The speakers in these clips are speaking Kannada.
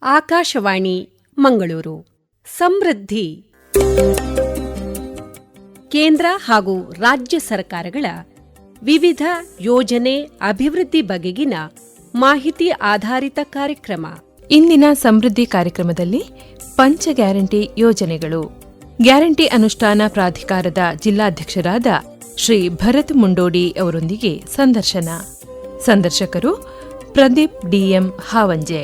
ಆಕಾಶವಾಣಿ ಮಂಗಳೂರು. ಸಮೃದ್ಧಿ ಕೇಂದ್ರ ಹಾಗೂ ರಾಜ್ಯ ಸರ್ಕಾರಗಳ ವಿವಿಧ ಯೋಜನೆ ಅಭಿವೃದ್ಧಿ ಬಗೆಗಿನ ಮಾಹಿತಿ ಆಧಾರಿತ ಕಾರ್ಯಕ್ರಮ. ಇಂದಿನ ಸಮೃದ್ಧಿ ಕಾರ್ಯಕ್ರಮದಲ್ಲಿ ಪಂಚ ಗ್ಯಾರಂಟಿ ಯೋಜನೆಗಳು, ಗ್ಯಾರಂಟಿ ಅನುಷ್ಠಾನ ಪ್ರಾಧಿಕಾರದ ಜಿಲ್ಲಾಧ್ಯಕ್ಷರಾದ ಶ್ರೀ ಭರತ್ ಮುಂಡೋಡಿ ಅವರೊಂದಿಗೆ ಸಂದರ್ಶನ. ಸಂದರ್ಶಕರು ಪ್ರದೀಪ್ ಡಿಎಂ ಹಾವಂಜೆ.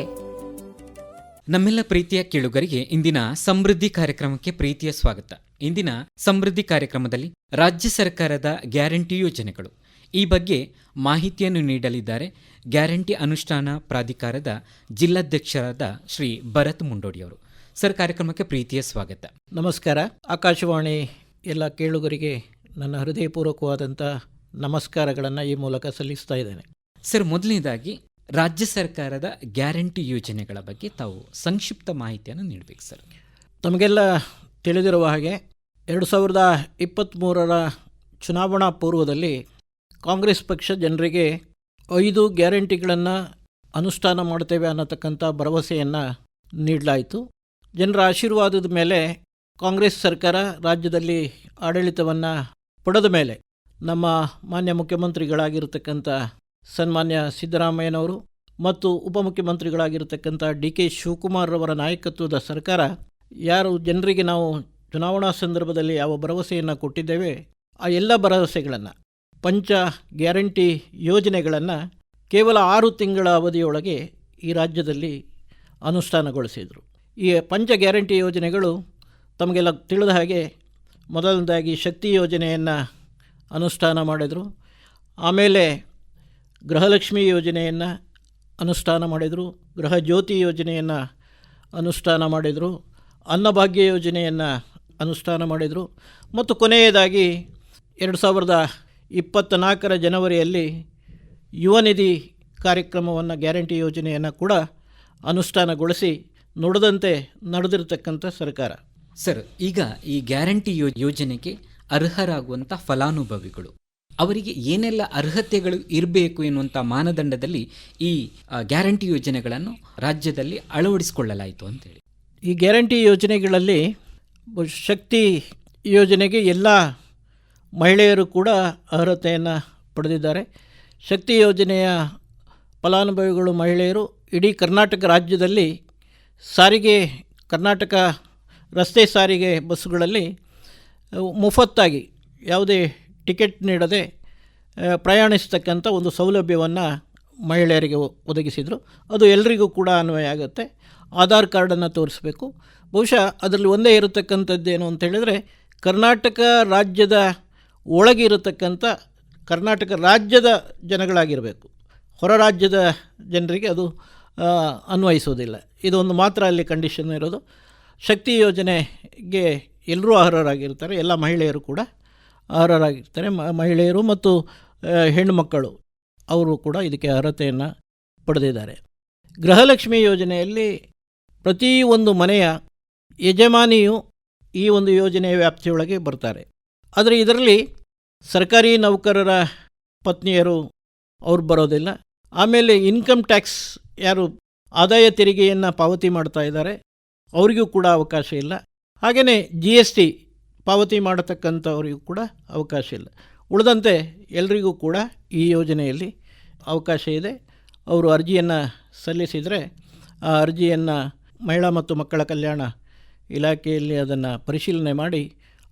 ನಮ್ಮೆಲ್ಲ ಪ್ರೀತಿಯ ಕೇಳುಗರಿಗೆ ಇಂದಿನ ಸಮೃದ್ಧಿ ಕಾರ್ಯಕ್ರಮಕ್ಕೆ ಪ್ರೀತಿಯ ಸ್ವಾಗತ. ಇಂದಿನ ಸಮೃದ್ಧಿ ಕಾರ್ಯಕ್ರಮದಲ್ಲಿ ರಾಜ್ಯ ಸರ್ಕಾರದ ಗ್ಯಾರಂಟಿ ಯೋಜನೆಗಳು ಈ ಬಗ್ಗೆ ಮಾಹಿತಿಯನ್ನು ನೀಡಲಿದ್ದಾರೆ ಗ್ಯಾರಂಟಿ ಅನುಷ್ಠಾನ ಪ್ರಾಧಿಕಾರದ ಜಿಲ್ಲಾಧ್ಯಕ್ಷರಾದ ಶ್ರೀ ಭರತ್ ಮುಂಡೋಡಿಯವರು. ಸರ್, ಕಾರ್ಯಕ್ರಮಕ್ಕೆ ಪ್ರೀತಿಯ ಸ್ವಾಗತ. ನಮಸ್ಕಾರ. ಆಕಾಶವಾಣಿ ಎಲ್ಲ ಕೇಳುಗರಿಗೆ ನನ್ನ ಹೃದಯಪೂರ್ವಕವಾದಂಥ ನಮಸ್ಕಾರಗಳನ್ನು ಈ ಮೂಲಕ ಸಲ್ಲಿಸ್ತಾ ಇದ್ದೇನೆ. ಸರ್, ಮೊದಲನೇದಾಗಿ ರಾಜ್ಯ ಸರ್ಕಾರದ ಗ್ಯಾರಂಟಿ ಯೋಜನೆಗಳ ಬಗ್ಗೆ ತಾವು ಸಂಕ್ಷಿಪ್ತ ಮಾಹಿತಿಯನ್ನು ನೀಡಬೇಕು ಸರ್. ತಮಗೆಲ್ಲ ತಿಳಿದಿರುವ ಹಾಗೆ 2023 ಚುನಾವಣಾ ಪೂರ್ವದಲ್ಲಿ ಕಾಂಗ್ರೆಸ್ ಪಕ್ಷ ಜನರಿಗೆ 5 ಗ್ಯಾರಂಟಿಗಳನ್ನು ಅನುಷ್ಠಾನ ಮಾಡ್ತೇವೆ ಅನ್ನತಕ್ಕಂಥ ಭರವಸೆಯನ್ನು ನೀಡಲಾಯಿತು. ಜನರ ಆಶೀರ್ವಾದದ ಮೇಲೆ ಕಾಂಗ್ರೆಸ್ ಸರ್ಕಾರ ರಾಜ್ಯದಲ್ಲಿ ಆಡಳಿತವನ್ನು ಪಡೆದ ಮೇಲೆ ನಮ್ಮ ಮಾನ್ಯ ಮುಖ್ಯಮಂತ್ರಿಗಳಾಗಿರ್ತಕ್ಕಂಥ ಸನ್ಮಾನ್ಯ ಸಿದ್ದರಾಮಯ್ಯನವರು ಮತ್ತು ಉಪಮುಖ್ಯಮಂತ್ರಿಗಳಾಗಿರ್ತಕ್ಕಂಥ DK ಶಿವಕುಮಾರ್ ಅವರ ನಾಯಕತ್ವದ ಸರ್ಕಾರ ಯಾರು ಜನರಿಗೆ ನಾವು ಚುನಾವಣಾ ಸಂದರ್ಭದಲ್ಲಿ ಯಾವ ಭರವಸೆಯನ್ನು ಕೊಟ್ಟಿದ್ದೇವೆ ಆ ಎಲ್ಲ ಭರವಸೆಗಳನ್ನು ಪಂಚ ಗ್ಯಾರಂಟಿ ಯೋಜನೆಗಳನ್ನು ಕೇವಲ 6 ತಿಂಗಳ ಅವಧಿಯೊಳಗೆ ಈ ರಾಜ್ಯದಲ್ಲಿ ಅನುಷ್ಠಾನಗೊಳಿಸಿದರು. ಈ ಪಂಚ ಗ್ಯಾರಂಟಿ ಯೋಜನೆಗಳು ತಮಗೆಲ್ಲ ತಿಳಿದ ಹಾಗೆ ಮೊದಲನೇದಾಗಿ ಶಕ್ತಿ ಯೋಜನೆಯನ್ನು ಅನುಷ್ಠಾನ ಮಾಡಿದರು. ಆಮೇಲೆ ಗೃಹಲಕ್ಷ್ಮಿ ಯೋಜನೆಯನ್ನು ಅನುಷ್ಠಾನ ಮಾಡಿದರು. ಗೃಹ ಜ್ಯೋತಿ ಯೋಜನೆಯನ್ನು ಅನುಷ್ಠಾನ ಮಾಡಿದರು. ಅನ್ನಭಾಗ್ಯ ಯೋಜನೆಯನ್ನು ಅನುಷ್ಠಾನ ಮಾಡಿದರು. ಮತ್ತು ಕೊನೆಯದಾಗಿ 2024 ಜನವರಿಯಲ್ಲಿ ಯುವ ನಿಧಿ ಕಾರ್ಯಕ್ರಮವನ್ನು ಗ್ಯಾರಂಟಿ ಯೋಜನೆಯನ್ನು ಕೂಡ ಅನುಷ್ಠಾನಗೊಳಿಸಿ ನುಡಿದಂತೆ ನಡೆದಿರತಕ್ಕಂಥ ಸರ್ಕಾರ. ಸರ್, ಈಗ ಈ ಗ್ಯಾರಂಟಿ ಯೋಜನೆಗೆ ಅರ್ಹರಾಗುವಂಥ ಫಲಾನುಭವಿಗಳು ಅವರಿಗೆ ಏನೆಲ್ಲ ಅರ್ಹತೆಗಳು ಇರಬೇಕು ಎನ್ನುವಂಥ ಮಾನದಂಡದಲ್ಲಿ ಈ ಗ್ಯಾರಂಟಿ ಯೋಜನೆಗಳನ್ನು ರಾಜ್ಯದಲ್ಲಿ ಅಳವಡಿಸಿಕೊಳ್ಳಲಾಯಿತು ಅಂತೇಳಿ. ಈ ಗ್ಯಾರಂಟಿ ಯೋಜನೆಗಳಲ್ಲಿ ಶಕ್ತಿ ಯೋಜನೆಗೆ ಎಲ್ಲ ಮಹಿಳೆಯರು ಕೂಡ ಅರ್ಹತೆಯನ್ನು ಪಡೆದಿದ್ದಾರೆ. ಶಕ್ತಿ ಯೋಜನೆಯ ಫಲಾನುಭವಿಗಳು ಮಹಿಳೆಯರು ಇಡೀ ಕರ್ನಾಟಕ ರಾಜ್ಯದಲ್ಲಿ ಸಾರಿಗೆ, ಕರ್ನಾಟಕ ರಸ್ತೆ ಸಾರಿಗೆ ಬಸ್ಸುಗಳಲ್ಲಿ ಮುಫತ್ತಾಗಿ ಯಾವುದೇ ಟಿಕೆಟ್ ನೀಡದೆ ಪ್ರಯಾಣಿಸ್ತಕ್ಕಂಥ ಒಂದು ಸೌಲಭ್ಯವನ್ನು ಮಹಿಳೆಯರಿಗೆ ಒದಗಿಸಿದರು. ಅದು ಎಲ್ರಿಗೂ ಕೂಡ ಅನ್ವಯ ಆಗುತ್ತೆ. ಆಧಾರ್ ಕಾರ್ಡನ್ನು ತೋರಿಸಬೇಕು. ಬಹುಶಃ ಅದರಲ್ಲಿ ಒಂದೇ ಇರತಕ್ಕಂಥದ್ದೇನು ಅಂತ ಹೇಳಿದರೆ, ಕರ್ನಾಟಕ ರಾಜ್ಯದ ಒಳಗೆ ಇರತಕ್ಕಂಥ ಕರ್ನಾಟಕ ರಾಜ್ಯದ ಜನಗಳಾಗಿರಬೇಕು. ಹೊರ ರಾಜ್ಯದ ಜನರಿಗೆ ಅದು ಅನ್ವಯಿಸೋದಿಲ್ಲ. ಇದೊಂದು ಮಾತ್ರ ಅಲ್ಲಿ ಕಂಡೀಷನ್ ಇರೋದು. ಶಕ್ತಿ ಯೋಜನೆಗೆ ಎಲ್ಲರೂ ಅರ್ಹರಾಗಿರ್ತಾರೆ. ಎಲ್ಲ ಮಹಿಳೆಯರು ಕೂಡ ಅರ್ಹರಾಗಿರ್ತಾರೆ. ಮಹಿಳೆಯರು ಮತ್ತು ಹೆಣ್ಣುಮಕ್ಕಳು ಅವರು ಕೂಡ ಇದಕ್ಕೆ ಅರ್ಹತೆಯನ್ನು ಪಡೆದಿದ್ದಾರೆ. ಗೃಹಲಕ್ಷ್ಮಿ ಯೋಜನೆಯಲ್ಲಿ ಪ್ರತಿಯೊಂದು ಮನೆಯ ಯಜಮಾನಿಯು ಈ ಒಂದು ಯೋಜನೆಯ ವ್ಯಾಪ್ತಿಯೊಳಗೆ ಬರ್ತಾರೆ. ಆದರೆ ಇದರಲ್ಲಿ ಸರ್ಕಾರಿ ನೌಕರರ ಪತ್ನಿಯರು ಅವ್ರು ಬರೋದಿಲ್ಲ. ಆಮೇಲೆ ಇನ್ಕಮ್ ಟ್ಯಾಕ್ಸ್ ಯಾರು ಆದಾಯ ತೆರಿಗೆಯನ್ನು ಪಾವತಿ ಮಾಡ್ತಾ ಇದ್ದಾರೆ ಅವರಿಗೂ ಕೂಡ ಅವಕಾಶ ಇಲ್ಲ. ಹಾಗೆಯೇ GST ಪಾವತಿ ಮಾಡತಕ್ಕಂಥವರಿಗೂ ಕೂಡ ಅವಕಾಶ ಇಲ್ಲ. ಉಳಿದಂತೆ ಎಲ್ರಿಗೂ ಕೂಡ ಈ ಯೋಜನೆಯಲ್ಲಿ ಅವಕಾಶ ಇದೆ. ಅವರು ಅರ್ಜಿಯನ್ನು ಸಲ್ಲಿಸಿದರೆ ಆ ಅರ್ಜಿಯನ್ನು ಮಹಿಳಾ ಮತ್ತು ಮಕ್ಕಳ ಕಲ್ಯಾಣ ಇಲಾಖೆಯಲ್ಲಿ ಅದನ್ನು ಪರಿಶೀಲನೆ ಮಾಡಿ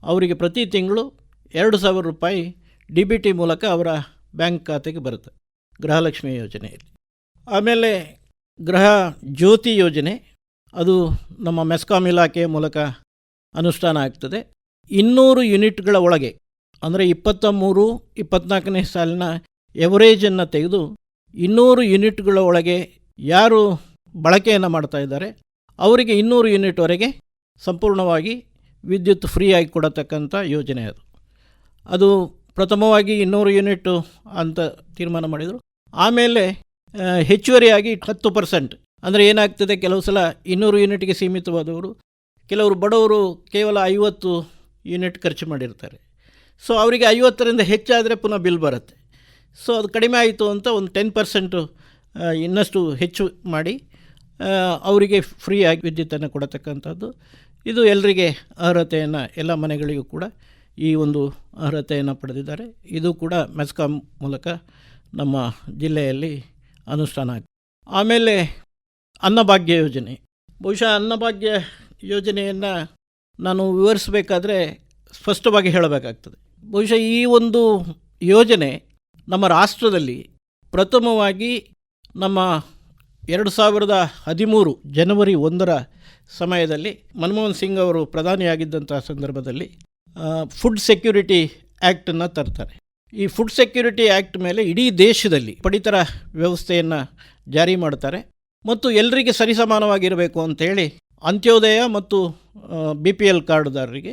ಅವರಿಗೆ ಪ್ರತಿ ತಿಂಗಳು 2,000 ರೂಪಾಯಿ DBT ಮೂಲಕ ಅವರ ಬ್ಯಾಂಕ್ ಖಾತೆಗೆ ಬರುತ್ತೆ ಗೃಹಲಕ್ಷ್ಮಿ ಯೋಜನೆಯಲ್ಲಿ. ಆಮೇಲೆ ಗೃಹ ಜ್ಯೋತಿ ಯೋಜನೆ, ಅದು ನಮ್ಮ ಮೆಸ್ಕಾಂ ಇಲಾಖೆಯ ಮೂಲಕ ಅನುಷ್ಠಾನ ಆಗ್ತದೆ. 200 ಯೂನಿಟ್ಗಳ ಒಳಗೆ, ಅಂದರೆ 23-24ನೇ ಸಾಲಿನ ಎವರೇಜನ್ನು ತೆಗೆದು 200 ಯೂನಿಟ್ಗಳ ಒಳಗೆ ಯಾರು ಬಳಕೆಯನ್ನು ಮಾಡ್ತಾ ಇದ್ದಾರೆ ಅವರಿಗೆ 200 ಯೂನಿಟ್ವರೆಗೆ ಸಂಪೂರ್ಣವಾಗಿ ವಿದ್ಯುತ್ ಫ್ರೀಯಾಗಿ ಕೊಡತಕ್ಕಂಥ ಯೋಜನೆ ಅದು ಪ್ರಥಮವಾಗಿ 200 ಯೂನಿಟ್ಟು ಅಂತ ತೀರ್ಮಾನ ಮಾಡಿದರು. ಆಮೇಲೆ ಹೆಚ್ಚುವರಿಯಾಗಿ 10%, ಅಂದರೆ ಏನಾಗ್ತದೆ, ಕೆಲವು ಸಲ 200 ಯೂನಿಟ್ಗೆ ಸೀಮಿತವಾದವರು, ಕೆಲವರು ಬಡವರು ಕೇವಲ 50 ಯೂನಿಟ್ ಖರ್ಚು ಮಾಡಿರ್ತಾರೆ. ಸೊ ಅವರಿಗೆ 50ರಿಂದ ಹೆಚ್ಚಾದರೆ ಪುನಃ ಬಿಲ್ ಬರುತ್ತೆ. ಸೊ ಅದು ಕಡಿಮೆ ಆಯಿತು ಅಂತ ಒಂದು 10% ಇನ್ನಷ್ಟು ಹೆಚ್ಚು ಮಾಡಿ ಅವರಿಗೆ ಫ್ರೀಯಾಗಿ ವಿದ್ಯುತ್ತನ್ನು ಕೊಡತಕ್ಕಂಥದ್ದು. ಇದು ಎಲ್ಲರಿಗೆ ಅರ್ಹತೆಯನ್ನು, ಎಲ್ಲ ಮನೆಗಳಿಗೂ ಕೂಡ ಈ ಒಂದು ಅರ್ಹತೆಯನ್ನು ಪಡೆದಿದ್ದಾರೆ. ಇದು ಕೂಡ ಮೆಸ್ಕಾಂ ಮೂಲಕ ನಮ್ಮ ಜಿಲ್ಲೆಯಲ್ಲಿ ಅನುಷ್ಠಾನ ಆಗಿದೆ. ಆಮೇಲೆ ಅನ್ನಭಾಗ್ಯ ಯೋಜನೆ. ಬಹುಶಃ ಅನ್ನಭಾಗ್ಯ ಯೋಜನೆಯನ್ನು ನಾನು ವಿವರಿಸಬೇಕಾದ್ರೆ ಸ್ಪಷ್ಟವಾಗಿ ಹೇಳಬೇಕಾಗ್ತದೆ. ಬಹುಶಃ ಈ ಒಂದು ಯೋಜನೆ ನಮ್ಮ ರಾಷ್ಟ್ರದಲ್ಲಿ ಪ್ರಥಮವಾಗಿ ನಮ್ಮ 2013 ಜನವರಿ 1 ಸಮಯದಲ್ಲಿ ಮನಮೋಹನ್ ಸಿಂಗ್ ಅವರು ಪ್ರಧಾನಿಯಾಗಿದ್ದಂಥ ಸಂದರ್ಭದಲ್ಲಿ ಫುಡ್ ಸೆಕ್ಯೂರಿಟಿ ಆ್ಯಕ್ಟನ್ನು ತರ್ತಾರೆ. ಈ ಫುಡ್ ಸೆಕ್ಯೂರಿಟಿ ಆ್ಯಕ್ಟ್ ಮೇಲೆ ಇಡೀ ದೇಶದಲ್ಲಿ ಪಡಿತರ ವ್ಯವಸ್ಥೆಯನ್ನು ಜಾರಿ ಮಾಡ್ತಾರೆ ಮತ್ತು ಎಲ್ಲರಿಗೆ ಸರಿಸಮಾನವಾಗಿರಬೇಕು ಅಂತೇಳಿ ಅಂತ್ಯೋದಯ ಮತ್ತು BPL ಕಾರ್ಡ್ದಾರರಿಗೆ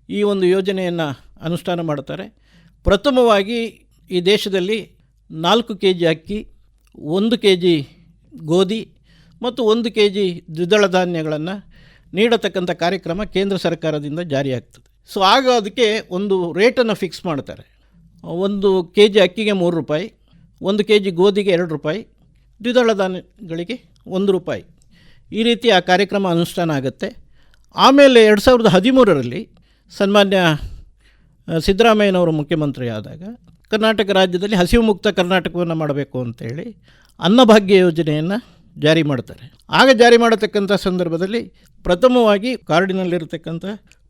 ಈ ಒಂದು ಯೋಜನೆಯನ್ನು ಅನುಷ್ಠಾನ ಮಾಡ್ತಾರೆ. ಪ್ರಥಮವಾಗಿ ಈ ದೇಶದಲ್ಲಿ 4 kg ಅಕ್ಕಿ, 1 kg ಗೋಧಿ ಮತ್ತು 1 kg ದ್ವಿದಳ ಧಾನ್ಯಗಳನ್ನು ನೀಡತಕ್ಕಂಥ ಕಾರ್ಯಕ್ರಮ ಕೇಂದ್ರ ಸರ್ಕಾರದಿಂದ ಜಾರಿಯಾಗ್ತದೆ. ಸೊ ಆಗ ಅದಕ್ಕೆ ಒಂದು ರೇಟನ್ನು ಫಿಕ್ಸ್ ಮಾಡ್ತಾರೆ. 1 kg ಅಕ್ಕಿಗೆ 3 ರೂಪಾಯಿ, 1 kg ಗೋಧಿಗೆ 2 ರೂಪಾಯಿ, ದ್ವಿದಳ ಧಾನ್ಯಗಳಿಗೆ 1 ರೂಪಾಯಿ. ಈ ರೀತಿ ಆ ಕಾರ್ಯಕ್ರಮ ಅನುಷ್ಠಾನ ಆಗುತ್ತೆ. ಆಮೇಲೆ 2013ರಲ್ಲಿ ಸನ್ಮಾನ್ಯ ಸಿದ್ದರಾಮಯ್ಯನವರು ಮುಖ್ಯಮಂತ್ರಿ ಆದಾಗ ಕರ್ನಾಟಕ ರಾಜ್ಯದಲ್ಲಿ ಹಸಿವು ಮುಕ್ತ ಕರ್ನಾಟಕವನ್ನು ಮಾಡಬೇಕು ಅಂತೇಳಿ ಅನ್ನಭಾಗ್ಯ ಯೋಜನೆಯನ್ನು ಜಾರಿ ಮಾಡ್ತಾರೆ. ಆಗ ಜಾರಿ ಮಾಡತಕ್ಕಂಥ ಸಂದರ್ಭದಲ್ಲಿ ಪ್ರಥಮವಾಗಿ ಕಾರ್ಡಿನಲ್ಲಿರತಕ್ಕಂಥ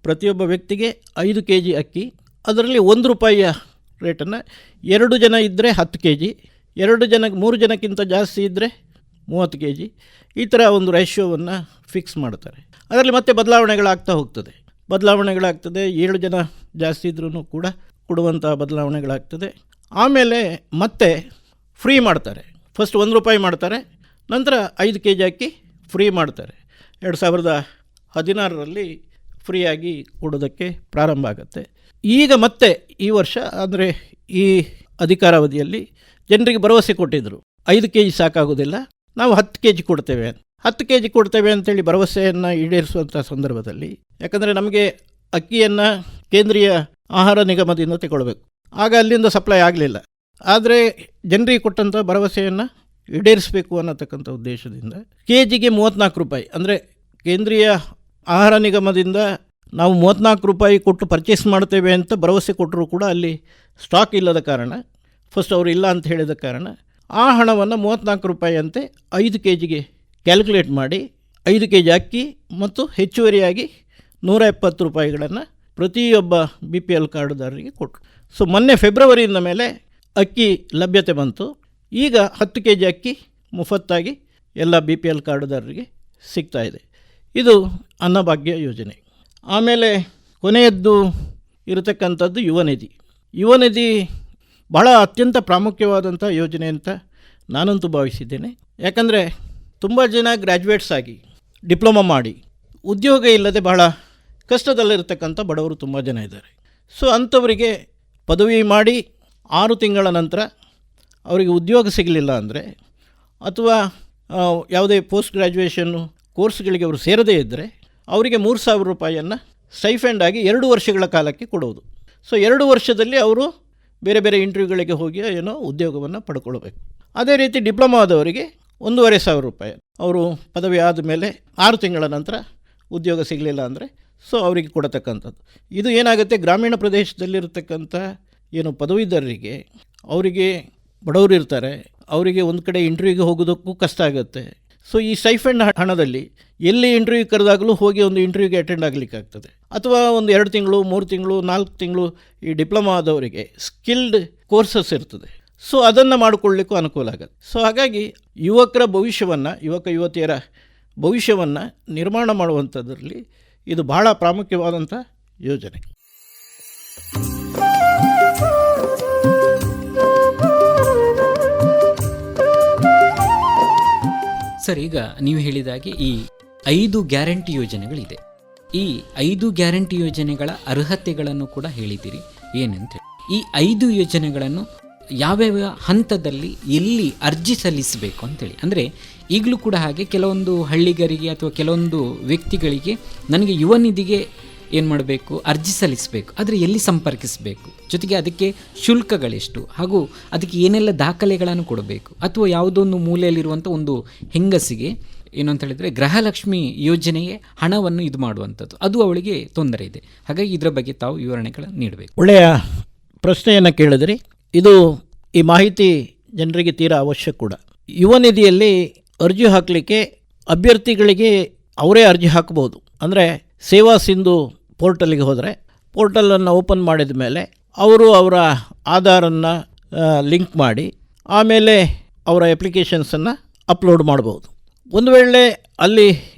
ಪ್ರತಿಯೊಬ್ಬ ವ್ಯಕ್ತಿಗೆ 5 kg ಅಕ್ಕಿ, ಅದರಲ್ಲಿ 1 ರೂಪಾಯಿಯ ರೇಟನ್ನು, 2 ಜನ ಇದ್ದರೆ 10 kg, 3 ಜನಕ್ಕಿಂತ ಜಾಸ್ತಿ ಇದ್ದರೆ 30 kg, ಈ ಥರ ಒಂದು ರೇಷ್ಯೋವನ್ನು ಫಿಕ್ಸ್ ಮಾಡ್ತಾರೆ. ಅದರಲ್ಲಿ ಮತ್ತೆ ಬದಲಾವಣೆಗಳಾಗ್ತಾ ಹೋಗ್ತದೆ. 7 ಜನ ಜಾಸ್ತಿ ಇದ್ರೂ ಕೂಡ ಕೊಡುವಂಥ ಬದಲಾವಣೆಗಳಾಗ್ತದೆ. ಆಮೇಲೆ ಮತ್ತೆ ಫ್ರೀ ಮಾಡ್ತಾರೆ. ಫಸ್ಟ್ 1 ರೂಪಾಯಿ ಮಾಡ್ತಾರೆ, ನಂತರ 5 kg ಅಕ್ಕಿ ಫ್ರೀ ಮಾಡ್ತಾರೆ. 2016ರಲ್ಲಿ ಫ್ರೀಯಾಗಿ ಕೊಡೋದಕ್ಕೆ ಪ್ರಾರಂಭ ಆಗುತ್ತೆ. ಈಗ ಮತ್ತೆ ಈ ವರ್ಷ ಅಂದರೆ ಈ ಅಧಿಕಾರಾವಧಿಯಲ್ಲಿ ಜನರಿಗೆ ಭರವಸೆ ಕೊಟ್ಟಿದ್ದರು, 5 kg ಸಾಕಾಗೋದಿಲ್ಲ, ನಾವು 10 kg ಕೊಡ್ತೇವೆ, 10 kg ಕೊಡ್ತೇವೆ ಅಂತೇಳಿ ಭರವಸೆಯನ್ನು ಈಡೇರಿಸುವಂಥ ಸಂದರ್ಭದಲ್ಲಿ, ಯಾಕಂದರೆ ನಮಗೆ ಅಕ್ಕಿಯನ್ನು ಕೇಂದ್ರೀಯ ಆಹಾರ ನಿಗಮದಿಂದ ತಗೊಳ್ಬೇಕು, ಆಗ ಅಲ್ಲಿಂದ ಸಪ್ಲೈ ಆಗಲಿಲ್ಲ. ಆದರೆ ಜನರಿಗೆ ಕೊಟ್ಟಂಥ ಭರವಸೆಯನ್ನು ಈಡೇರಿಸಬೇಕು ಅನ್ನತಕ್ಕಂಥ ಉದ್ದೇಶದಿಂದ KGಗೆ 34 ರೂಪಾಯಿ, ಅಂದರೆ ಕೇಂದ್ರೀಯ ಆಹಾರ ನಿಗಮದಿಂದ ನಾವು 34 ರೂಪಾಯಿ ಕೊಟ್ಟು ಪರ್ಚೇಸ್ ಮಾಡ್ತೇವೆ ಅಂತ ಭರವಸೆ ಕೊಟ್ಟರೂ ಕೂಡ ಅಲ್ಲಿ ಸ್ಟಾಕ್ ಇಲ್ಲದ ಕಾರಣ, ಫಸ್ಟ್ ಅವರು ಇಲ್ಲ ಅಂತ ಹೇಳಿದ ಕಾರಣ ಆ ಹಣವನ್ನು 34 ರೂಪಾಯಿ ಅಂತೆ 5 kgಗೆ ಕ್ಯಾಲ್ಕುಲೇಟ್ ಮಾಡಿ 5 kg ಅಕ್ಕಿ ಮತ್ತು ಹೆಚ್ಚುವರಿಯಾಗಿ 170 ರೂಪಾಯಿಗಳನ್ನು ಪ್ರತಿಯೊಬ್ಬ BPL ಕಾರ್ಡುದಾರರಿಗೆ ಕೊಟ್ಟರು. ಸೊ ಮೊನ್ನೆ ಫೆಬ್ರವರಿಯಿಂದ ಮೇಲೆ ಅಕ್ಕಿ ಲಭ್ಯತೆ ಬಂತು. ಈಗ 10 kg ಅಕ್ಕಿ ಮುಫತ್ತಾಗಿ ಎಲ್ಲ BPL ಕಾರ್ಡುದಾರರಿಗೆ ಸಿಗ್ತಾ ಇದೆ. ಇದು ಅನ್ನಭಾಗ್ಯ ಯೋಜನೆ. ಆಮೇಲೆ ಕೊನೆಯದ್ದು ಇರತಕ್ಕಂಥದ್ದು ಯುವ ನಿಧಿ ಬಹಳ ಅತ್ಯಂತ ಪ್ರಾಮುಖ್ಯವಾದಂಥ ಯೋಜನೆ ಅಂತ ನಾನಂತೂ ಭಾವಿಸಿದ್ದೇನೆ. ಯಾಕಂದರೆ ತುಂಬ ಜನ ಗ್ರ್ಯಾಜುಯೇಟ್ಸ್ ಆಗಿ ಡಿಪ್ಲೊಮಾ ಮಾಡಿ ಉದ್ಯೋಗ ಇಲ್ಲದೆ ಬಹಳ ಕಷ್ಟದಲ್ಲಿರ್ತಕ್ಕಂಥ ಬಡವರು ತುಂಬ ಜನ ಇದ್ದಾರೆ. ಸೊ ಅಂಥವರಿಗೆ ಪದವಿ ಮಾಡಿ 6 ತಿಂಗಳ ನಂತರ ಅವರಿಗೆ ಉದ್ಯೋಗ ಸಿಗಲಿಲ್ಲ ಅಂದರೆ, ಅಥವಾ ಯಾವುದೇ ಪೋಸ್ಟ್ ಗ್ರ್ಯಾಜುಯೇಷನ್ನು ಕೋರ್ಸ್ಗಳಿಗೆ ಅವರು ಸೇರದೇ ಇದ್ದರೆ ಅವರಿಗೆ 3,000 ರೂಪಾಯಿಯನ್ನು ಸ್ಟೈಫೆಂಡ್ ಆಗಿ 2 ವರ್ಷಗಳ ಕಾಲಕ್ಕೆ ಕೊಡುವುದು. ಸೊ 2 ವರ್ಷದಲ್ಲಿ ಅವರು ಬೇರೆ ಬೇರೆ ಇಂಟರ್ವ್ಯೂಗಳಿಗೆ ಹೋಗಿ ಏನೋ ಉದ್ಯೋಗವನ್ನು ಪಡ್ಕೊಳ್ಬೇಕು. ಅದೇ ರೀತಿ ಡಿಪ್ಲೊಮಾದವರಿಗೆ 1,500 ರೂಪಾಯಿ, ಅವರು ಪದವಿ ಆದಮೇಲೆ 6 ತಿಂಗಳ ನಂತರ ಉದ್ಯೋಗ ಸಿಗಲಿಲ್ಲ ಅಂದರೆ ಸೊ ಅವರಿಗೆ ಕೊಡತಕ್ಕಂಥದ್ದು. ಇದು ಏನಾಗುತ್ತೆ, ಗ್ರಾಮೀಣ ಪ್ರದೇಶದಲ್ಲಿರ್ತಕ್ಕಂಥ ಏನು ಪದವೀಧರರಿಗೆ, ಅವರಿಗೆ ಬಡವರು ಇರ್ತಾರೆ, ಅವರಿಗೆ ಒಂದು ಕಡೆ ಇಂಟರ್ವ್ಯೂಗೆ ಹೋಗೋದಕ್ಕೂ ಕಷ್ಟ ಆಗುತ್ತೆ. ಸೊ ಈ ಸ್ಟೈಫೆಂಡ್ ಹಣದಲ್ಲಿ ಎಲ್ಲಿ ಇಂಟರ್ವ್ಯೂ ಕರೆದಾಗಲೂ ಹೋಗಿ ಒಂದು ಇಂಟರ್ವ್ಯೂಗೆ ಅಟೆಂಡ್ ಆಗಲಿಕ್ಕಾಗ್ತದೆ. ಅಥವಾ ಒಂದು 2 ತಿಂಗಳು 3 ತಿಂಗಳು 4 ತಿಂಗಳು ಈ ಡಿಪ್ಲೊಮಾ ಆದವರಿಗೆ ಸ್ಕಿಲ್ಡ್ ಕೋರ್ಸಸ್ ಇರ್ತದೆ. ಸೊ ಅದನ್ನು ಮಾಡಿಕೊಳ್ಳಲಿಕ್ಕೂ ಅನುಕೂಲ ಆಗುತ್ತೆ. ಸೊ ಹಾಗಾಗಿ ಯುವಕರ ಭವಿಷ್ಯವನ್ನು, ಯುವಕ ಯುವತಿಯರ ಭವಿಷ್ಯವನ್ನು ನಿರ್ಮಾಣ ಮಾಡುವಂಥದ್ರಲ್ಲಿ ಇದು ಬಹಳ ಪ್ರಾಮುಖ್ಯವಾದಂಥ ಯೋಜನೆ. ಸರ್, ಈಗ ನೀವು ಹೇಳಿದಾಗೆ ಈ 5 ಗ್ಯಾರಂಟಿ ಯೋಜನೆಗಳಿದೆ. ಈ 5 ಗ್ಯಾರಂಟಿ ಯೋಜನೆಗಳ ಅರ್ಹತೆಗಳನ್ನು ಕೂಡ ಹೇಳಿದ್ದೀರಿ ಏನಂತ. ಈ 5 ಯೋಜನೆಗಳನ್ನು ಯಾವ್ಯಾವ ಹಂತದಲ್ಲಿ ಎಲ್ಲಿ ಅರ್ಜಿ ಸಲ್ಲಿಸಬೇಕು ಅಂತೇಳಿ, ಅಂದರೆ ಈಗಲೂ ಕೂಡ ಹಾಗೆ ಕೆಲವೊಂದು ಹಳ್ಳಿಗರಿಗೆ ಅಥವಾ ಕೆಲವೊಂದು ವ್ಯಕ್ತಿಗಳಿಗೆ ನನಗೆ ಯುವ ನಿಧಿಗೆ ಏನು ಮಾಡಬೇಕು, ಅರ್ಜಿ ಸಲ್ಲಿಸಬೇಕು, ಆದರೆ ಎಲ್ಲಿ ಸಂಪರ್ಕಿಸಬೇಕು, ಜೊತೆಗೆ ಅದಕ್ಕೆ ಶುಲ್ಕಗಳೆಷ್ಟು, ಹಾಗೂ ಅದಕ್ಕೆ ಏನೆಲ್ಲ ದಾಖಲೆಗಳನ್ನು ಕೊಡಬೇಕು, ಅಥವಾ ಯಾವುದೊಂದು ಮೂಲೆಯಲ್ಲಿರುವಂಥ ಒಂದು ಹೆಂಗಸಿಗೆ ಏನು ಅಂತ ಹೇಳಿದರೆ ಗೃಹಲಕ್ಷ್ಮಿ ಯೋಜನೆಗೆ ಹಣವನ್ನು ಇದು ಮಾಡುವಂಥದ್ದು, ಅದು ಅವಳಿಗೆ ತೊಂದರೆ ಇದೆ. ಹಾಗಾಗಿ ಇದರ ಬಗ್ಗೆ ತಾವು ವಿವರಣೆಗಳನ್ನು ನೀಡಬೇಕು. ಒಳ್ಳೆಯ ಪ್ರಶ್ನೆಯನ್ನು ಕೇಳಿದ್ರಿ. ಇದು ಈ ಮಾಹಿತಿ ಜನರಿಗೆ ತೀರಾ ಅವಶ್ಯ ಕೂಡ. ಯುವ ನಿಧಿಯಲ್ಲಿ ಅರ್ಜಿ ಹಾಕಲಿಕ್ಕೆ ಅಭ್ಯರ್ಥಿಗಳಿಗೆ ಅವರೇ ಅರ್ಜಿ ಹಾಕ್ಬೋದು. ಅಂದರೆ ಸೇವಾ ಸಿಂಧು ಪೋರ್ಟಲ್ಗೆ ಹೋದರೆ ಪೋರ್ಟಲನ್ನು ಓಪನ್ ಮಾಡಿದ ಮೇಲೆ ಅವರು ಅವರ ಆಧಾರನ್ನು ಲಿಂಕ್ ಮಾಡಿ ಆಮೇಲೆ ಅವರ ಅಪ್ಲಿಕೇಶನ್ಸನ್ನು ಅಪ್ಲೋಡ್ ಮಾಡ್ಬೋದು. ಒಂದು ವೇಳೆ ಅಲ್ಲಿ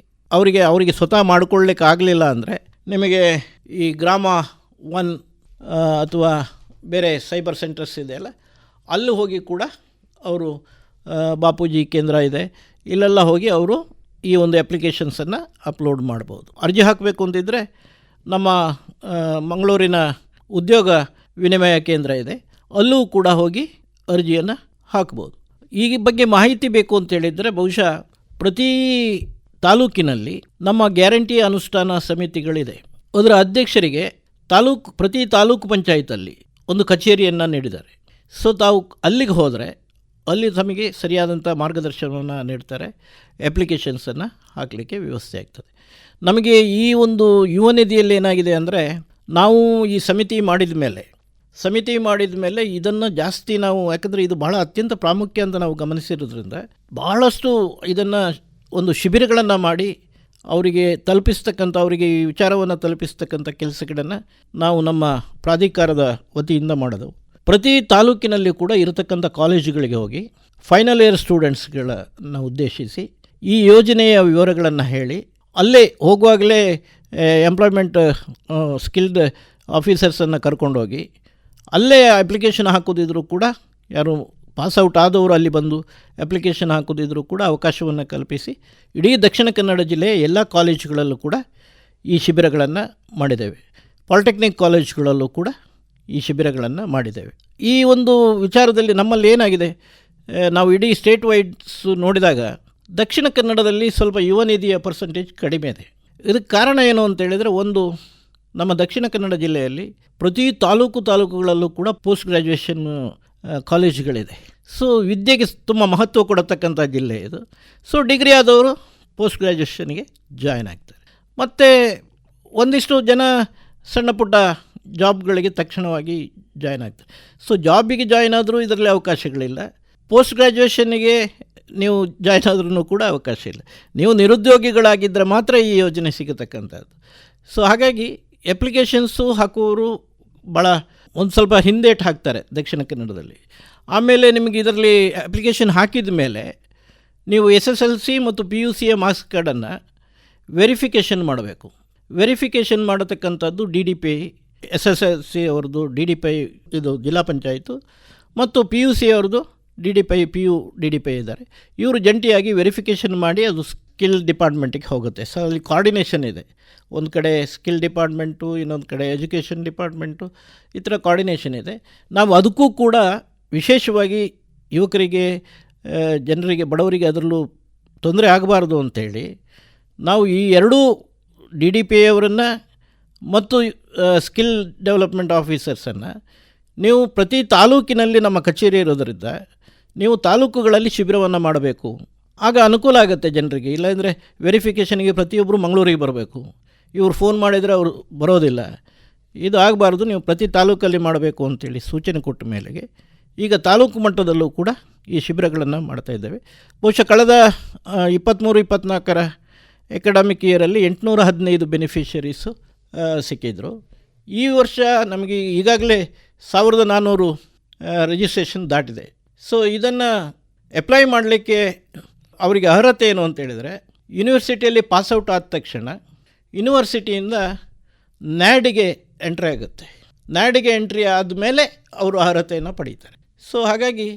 ಅವರಿಗೆ ಸ್ವತಃ ಮಾಡಿಕೊಳ್ಳಿಕ್ಕೆ ಆಗಲಿಲ್ಲ ಅಂದರೆ ನಿಮಗೆ ಈ ಗ್ರಾಮ 1 ಅಥವಾ ಬೇರೆ ಸೈಬರ್ ಸೆಂಟರ್ಸ್ ಇದೆಯಲ್ಲ, ಅಲ್ಲಿ ಹೋಗಿ ಕೂಡ ಅವರು ಬಾಪೂಜಿ ಕೇಂದ್ರ ಇದೆ, ಇಲ್ಲೆಲ್ಲ ಹೋಗಿ ಅವರು ಈ ಒಂದು ಅಪ್ಲಿಕೇಶನ್ಸನ್ನು ಅಪ್ಲೋಡ್ ಮಾಡ್ಬೋದು. ಅರ್ಜಿ ಹಾಕಬೇಕು ಅಂತಿದ್ದರೆ ನಮ್ಮ ಮಂಗಳೂರಿನ ಉದ್ಯೋಗ ವಿನಿಮಯ ಕೇಂದ್ರ ಇದೆ, ಅಲ್ಲೂ ಕೂಡ ಹೋಗಿ ಅರ್ಜಿಯನ್ನು ಹಾಕ್ಬೋದು. ಈ ಬಗ್ಗೆ ಮಾಹಿತಿ ಬೇಕು ಅಂತೇಳಿದರೆ ಬಹುಶಃ ಪ್ರತಿ ತಾಲೂಕಿನಲ್ಲಿ ನಮ್ಮ ಗ್ಯಾರಂಟಿ ಅನುಷ್ಠಾನ ಸಮಿತಿಗಳಿದೆ. ಅದರ ಅಧ್ಯಕ್ಷರಿಗೆ ಪ್ರತಿ ತಾಲೂಕು ಪಂಚಾಯತಲ್ಲಿ ಒಂದು ಕಚೇರಿಯನ್ನು ನೀಡಿದ್ದಾರೆ. ಸೊ ತಾವು ಅಲ್ಲಿಗೆ ಹೋದರೆ ಅಲ್ಲಿ ತಮಗೆ ಸರಿಯಾದಂಥ ಮಾರ್ಗದರ್ಶನವನ್ನು ನೀಡ್ತಾರೆ, ಅಪ್ಲಿಕೇಶನ್ಸನ್ನು ಹಾಕಲಿಕ್ಕೆ ವ್ಯವಸ್ಥೆ ಆಗ್ತದೆ. ನಮಗೆ ಈ ಒಂದು ಯುವ ನಿಧಿಯಲ್ಲಿ ಏನಾಗಿದೆ ಅಂದರೆ, ನಾವು ಈ ಸಮಿತಿ ಮಾಡಿದ ಮೇಲೆ ಇದನ್ನು ಜಾಸ್ತಿ ನಾವು, ಯಾಕಂದರೆ ಇದು ಬಹಳ ಅತ್ಯಂತ ಪ್ರಾಮುಖ್ಯ ಅಂತ ನಾವು ಗಮನಿಸಿರೋದ್ರಿಂದ ಬಹಳಷ್ಟು ಇದನ್ನು ಒಂದು ಶಿಬಿರಗಳನ್ನು ಮಾಡಿ ಅವರಿಗೆ ಅವರಿಗೆ ಈ ವಿಚಾರವನ್ನು ತಲುಪಿಸ್ತಕ್ಕಂಥ ಕೆಲಸಗಳನ್ನು ನಾವು ನಮ್ಮ ಪ್ರಾಧಿಕಾರದ ವತಿಯಿಂದ ಮಾಡೋದು. ಪ್ರತಿ ತಾಲೂಕಿನಲ್ಲಿ ಕೂಡ ಇರತಕ್ಕಂಥ ಕಾಲೇಜುಗಳಿಗೆ ಹೋಗಿ ಫೈನಲ್ ಇಯರ್ ಸ್ಟೂಡೆಂಟ್ಸ್ಗಳನ್ನು ಉದ್ದೇಶಿಸಿ ಈ ಯೋಜನೆಯ ವಿವರಗಳನ್ನು ಹೇಳಿ, ಅಲ್ಲೇ ಹೋಗುವಾಗಲೇ ಎಂಪ್ಲಾಯ್ಮೆಂಟ್ ಸ್ಕಿಲ್ಡ್ ಆಫೀಸರ್ಸನ್ನು ಕರ್ಕೊಂಡೋಗಿ ಅಲ್ಲೇ ಅಪ್ಲಿಕೇಶನ್ ಹಾಕೋದಿದ್ರೂ ಕೂಡ, ಯಾರು ಪಾಸ್ಔಟ್ ಆದವರು ಅಲ್ಲಿ ಬಂದು ಅಪ್ಲಿಕೇಶನ್ ಹಾಕೋದಿದ್ರೂ ಕೂಡ ಅವಕಾಶವನ್ನು ಕಲ್ಪಿಸಿ ಇಡೀ ದಕ್ಷಿಣ ಕನ್ನಡ ಜಿಲ್ಲೆಯ ಎಲ್ಲ ಕಾಲೇಜುಗಳಲ್ಲೂ ಕೂಡ ಈ ಶಿಬಿರಗಳನ್ನು ಮಾಡಿದ್ದೇವೆ. ಪಾಲಿಟೆಕ್ನಿಕ್ ಕಾಲೇಜುಗಳಲ್ಲೂ ಕೂಡ ಈ ಶಿಬಿರಗಳನ್ನು ಮಾಡಿದ್ದೇವೆ. ಈ ಒಂದು ವಿಚಾರದಲ್ಲಿ ನಮ್ಮಲ್ಲಿ ಏನಾಗಿದೆ, ನಾವು ಇಡೀ ಸ್ಟೇಟ್ ವೈಡ್ಸು ನೋಡಿದಾಗ ದಕ್ಷಿಣ ಕನ್ನಡದಲ್ಲಿ ಸ್ವಲ್ಪ ಯುವ ನಿಧಿಯ ಪರ್ಸೆಂಟೇಜ್ ಕಡಿಮೆ ಇದೆ. ಇದಕ್ಕೆ ಕಾರಣ ಏನು ಅಂತೇಳಿದರೆ, ಒಂದು, ನಮ್ಮ ದಕ್ಷಿಣ ಕನ್ನಡ ಜಿಲ್ಲೆಯಲ್ಲಿ ಪ್ರತಿ ತಾಲೂಕುಗಳಲ್ಲೂ ಕೂಡ ಪೋಸ್ಟ್ ಗ್ರ್ಯಾಜುಯೇಷನ್ ಕಾಲೇಜುಗಳಿದೆ. ಸೊ ವಿದ್ಯೆಗೆ ತುಂಬ ಮಹತ್ವ ಕೊಡತಕ್ಕಂಥ ಜಿಲ್ಲೆ ಇದು. ಸೊ ಡಿಗ್ರಿ ಆದವರು ಪೋಸ್ಟ್ ಗ್ರ್ಯಾಜುಯೇಷನ್ಗೆ ಜಾಯ್ನ್ ಆಗ್ತಾರೆ. ಮತ್ತು ಒಂದಿಷ್ಟು ಜನ ಸಣ್ಣ ಪುಟ್ಟ ಜಾಬ್ಗಳಿಗೆ ತಕ್ಷಣವಾಗಿ ಜಾಯ್ನ್ ಆಗ್ತಾರೆ. ಸೊ ಜಾಬಿಗೆ ಜಾಯ್ನ್ ಆದರೂ ಇದರಲ್ಲಿ ಅವಕಾಶಗಳಿಲ್ಲ. ಪೋಸ್ಟ್ ಗ್ರ್ಯಾಜುಯೇಷನ್ನಿಗೆ ನೀವು ಜಾಯ್ನ್ ಆದ್ರೂ ಕೂಡ ಅವಕಾಶ ಇಲ್ಲ. ನೀವು ನಿರುದ್ಯೋಗಿಗಳಾಗಿದ್ದರೆ ಮಾತ್ರ ಈ ಯೋಜನೆ ಸಿಗತಕ್ಕಂಥದ್ದು. ಸೊ ಹಾಗಾಗಿ ಅಪ್ಲಿಕೇಶನ್ಸು ಹಾಕುವವರು ಭಾಳ ಒಂದು ಸ್ವಲ್ಪ ಹಿಂದೇಟು ಹಾಕ್ತಾರೆ ದಕ್ಷಿಣ ಕನ್ನಡದಲ್ಲಿ. ಆಮೇಲೆ ನಿಮಗೆ ಇದರಲ್ಲಿ ಅಪ್ಲಿಕೇಶನ್ ಹಾಕಿದ ಮೇಲೆ ನೀವು SSLC ಮತ್ತು PUCಯ ಮಾರ್ಕ್ಸ್ ಕಾರ್ಡನ್ನು ವೆರಿಫಿಕೇಷನ್ ಮಾಡಬೇಕು. ವೆರಿಫಿಕೇಷನ್ ಮಾಡತಕ್ಕಂಥದ್ದು DDPI, SSLC ಅವ್ರದ್ದು DDPI ಇದು ಜಿಲ್ಲಾ ಪಂಚಾಯಿತು, ಮತ್ತು PUC ಅವ್ರದ್ದು DDPI, PU DDPI ಇದ್ದಾರೆ. ಇವರು ಜಂಟಿಯಾಗಿ ವೆರಿಫಿಕೇಷನ್ ಮಾಡಿ ಅದು ಸ್ಕಿಲ್ ಡಿಪಾರ್ಟ್ಮೆಂಟಿಗೆ ಹೋಗುತ್ತೆ. ಸೊ ಅಲ್ಲಿ ಕೋಆರ್ಡಿನೇಷನ್ ಇದೆ. ಒಂದು ಕಡೆ ಸ್ಕಿಲ್ ಡಿಪಾರ್ಟ್ಮೆಂಟು, ಇನ್ನೊಂದು ಕಡೆ ಎಜುಕೇಷನ್ ಡಿಪಾರ್ಟ್ಮೆಂಟು, ಈ ಥರ ಕೋಆರ್ಡಿನೇಷನ್ ಇದೆ. ನಾವು ಅದಕ್ಕೂ ಕೂಡ ವಿಶೇಷವಾಗಿ ಯುವಕರಿಗೆ, ಜನರಿಗೆ, ಬಡವರಿಗೆ ಅದರಲ್ಲೂ ತೊಂದರೆ ಆಗಬಾರ್ದು ಅಂಥೇಳಿ ನಾವು ಈ ಎರಡೂ DDPI ಅವರನ್ನು ಮತ್ತು ಸ್ಕಿಲ್ ಡೆವಲಪ್ಮೆಂಟ್ ಆಫೀಸರ್ಸನ್ನು ನೀವು ಪ್ರತಿ ತಾಲೂಕಿನಲ್ಲಿ ನಮ್ಮ ಕಚೇರಿ ಇರೋದರಿಂದ ನೀವು ತಾಲೂಕುಗಳಲ್ಲಿ ಶಿಬಿರವನ್ನು ಮಾಡಬೇಕು. ಆಗ ಅನುಕೂಲ ಆಗುತ್ತೆ ಜನರಿಗೆ. ಇಲ್ಲಾಂದರೆ ವೆರಿಫಿಕೇಷನ್ಗೆ ಪ್ರತಿಯೊಬ್ಬರು ಮಂಗಳೂರಿಗೆ ಬರಬೇಕು, ಇವರು ಫೋನ್ ಮಾಡಿದರೆ ಅವರು ಬರೋದಿಲ್ಲ. ಇದು ಆಗಬಾರ್ದು, ನೀವು ಪ್ರತಿ ತಾಲೂಕಲ್ಲಿ ಮಾಡಬೇಕು ಅಂತೇಳಿ ಸೂಚನೆ ಕೊಟ್ಟ ಮೇಲೆಗೆ ಈಗ ತಾಲೂಕು ಮಟ್ಟದಲ್ಲೂ ಕೂಡ ಈ ಶಿಬಿರಗಳನ್ನು ಮಾಡ್ತಾಯಿದ್ದೇವೆ. ಬಹುಶಃ ಕಳೆದ 23-24 ಎಕಡಮಿಕ್ ಇಯರಲ್ಲಿ 815 ಬೆನಿಫಿಷರೀಸು ಸಿಕ್ಕಿದ್ರು. ಈ ವರ್ಷ ನಮಗೆ ಈಗಾಗಲೇ 1400 ರಿಜಿಸ್ಟ್ರೇಷನ್ ದಾಟಿದೆ. ಸೊ ಇದನ್ನು ಅಪ್ಲೈ ಮಾಡಲಿಕ್ಕೆ ಅವರಿಗೆ ಅರ್ಹತೆ ಏನು ಅಂತೇಳಿದರೆ, ಯೂನಿವರ್ಸಿಟಿಯಲ್ಲಿ ಪಾಸ್ಔಟ್ ಆದ ತಕ್ಷಣ ಯೂನಿವರ್ಸಿಟಿಯಿಂದ ನ್ಯಾಡಿಗೆ ಎಂಟ್ರಿ ಆಗುತ್ತೆ. ನ್ಯಾಡಿಗೆ ಎಂಟ್ರಿ ಆದಮೇಲೆ ಅವರು ಅರ್ಹತೆಯನ್ನು ಪಡೀತಾರೆ. ಸೊ ಹಾಗಾಗಿ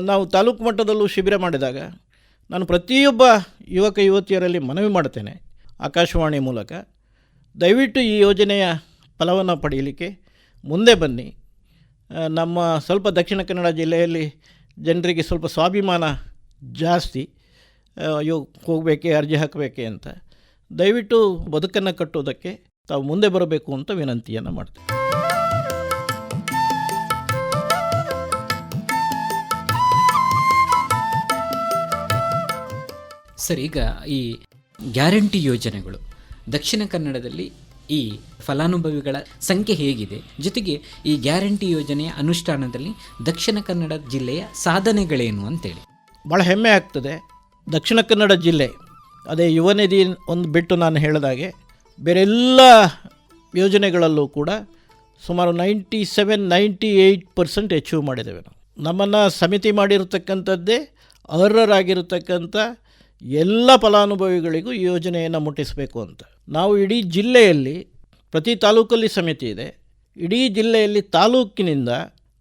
ನಾವು ತಾಲೂಕು ಮಟ್ಟದಲ್ಲೂ ಶಿಬಿರ ಮಾಡಿದಾಗ ನಾನು ಪ್ರತಿಯೊಬ್ಬ ಯುವಕ ಯುವತಿಯರಲ್ಲಿ ಮನವಿ ಮಾಡ್ತೇನೆ, ಆಕಾಶವಾಣಿ ಮೂಲಕ ದಯವಿಟ್ಟು ಈ ಯೋಜನೆಯ ಫಲವನ್ನು ಪಡೆಯಲಿಕ್ಕೆ ಮುಂದೆ ಬನ್ನಿ. ನಮ್ಮ ಸ್ವಲ್ಪ ದಕ್ಷಿಣ ಕನ್ನಡ ಜಿಲ್ಲೆಯಲ್ಲಿ ಜನರಿಗೆ ಸ್ವಲ್ಪ ಸ್ವಾಭಿಮಾನ ಜಾಸ್ತಿ, ಹೋಗಬೇಕೆ, ಅರ್ಜಿ ಹಾಕಬೇಕೆ ಅಂತ. ದಯವಿಟ್ಟು ಬದುಕನ್ನು ಕಟ್ಟೋದಕ್ಕೆ ತಾವು ಮುಂದೆ ಬರಬೇಕು ಅಂತ ವಿನಂತಿಯನ್ನು ಮಾಡ್ತೇವೆ. ಸರ್, ಈಗ ಈ ಗ್ಯಾರಂಟಿ ಯೋಜನೆಗಳು ದಕ್ಷಿಣ ಕನ್ನಡದಲ್ಲಿ ಈ ಫಲಾನುಭವಿಗಳ ಸಂಖ್ಯೆ ಹೇಗಿದೆ, ಜೊತೆಗೆ ಈ ಗ್ಯಾರಂಟಿ ಯೋಜನೆಯ ಅನುಷ್ಠಾನದಲ್ಲಿ ದಕ್ಷಿಣ ಕನ್ನಡ ಜಿಲ್ಲೆಯ ಸಾಧನೆಗಳೇನು ಅಂತೇಳಿ? ಭಾಳ ಹೆಮ್ಮೆ ಆಗ್ತದೆ. ದಕ್ಷಿಣ ಕನ್ನಡ ಜಿಲ್ಲೆ ಅದೇ ಯುವ ನಿಧಿ ಒಂದು ಬಿಟ್ಟು ನಾನು ಹೇಳಿದಾಗೆ ಬೇರೆ ಎಲ್ಲ ಯೋಜನೆಗಳಲ್ಲೂ ಕೂಡ ಸುಮಾರು 97-98% ಅಚೀವ್ ಮಾಡಿದ್ದೇವೆ. ನಮ್ಮನ್ನು ಸಮಿತಿ ಮಾಡಿರತಕ್ಕಂಥದ್ದೇ ಅರ್ಹರಾಗಿರತಕ್ಕಂಥ ಎಲ್ಲ ಫಲಾನುಭವಿಗಳಿಗೂ ಈ ಯೋಜನೆಯನ್ನು ಮುಟ್ಟಿಸಬೇಕು ಅಂತ. ನಾವು ಇಡೀ ಜಿಲ್ಲೆಯಲ್ಲಿ ಪ್ರತಿ ತಾಲೂಕಲ್ಲಿ ಸಮಿತಿ ಇದೆ. ಇಡೀ ಜಿಲ್ಲೆಯಲ್ಲಿ ತಾಲೂಕಿನಿಂದ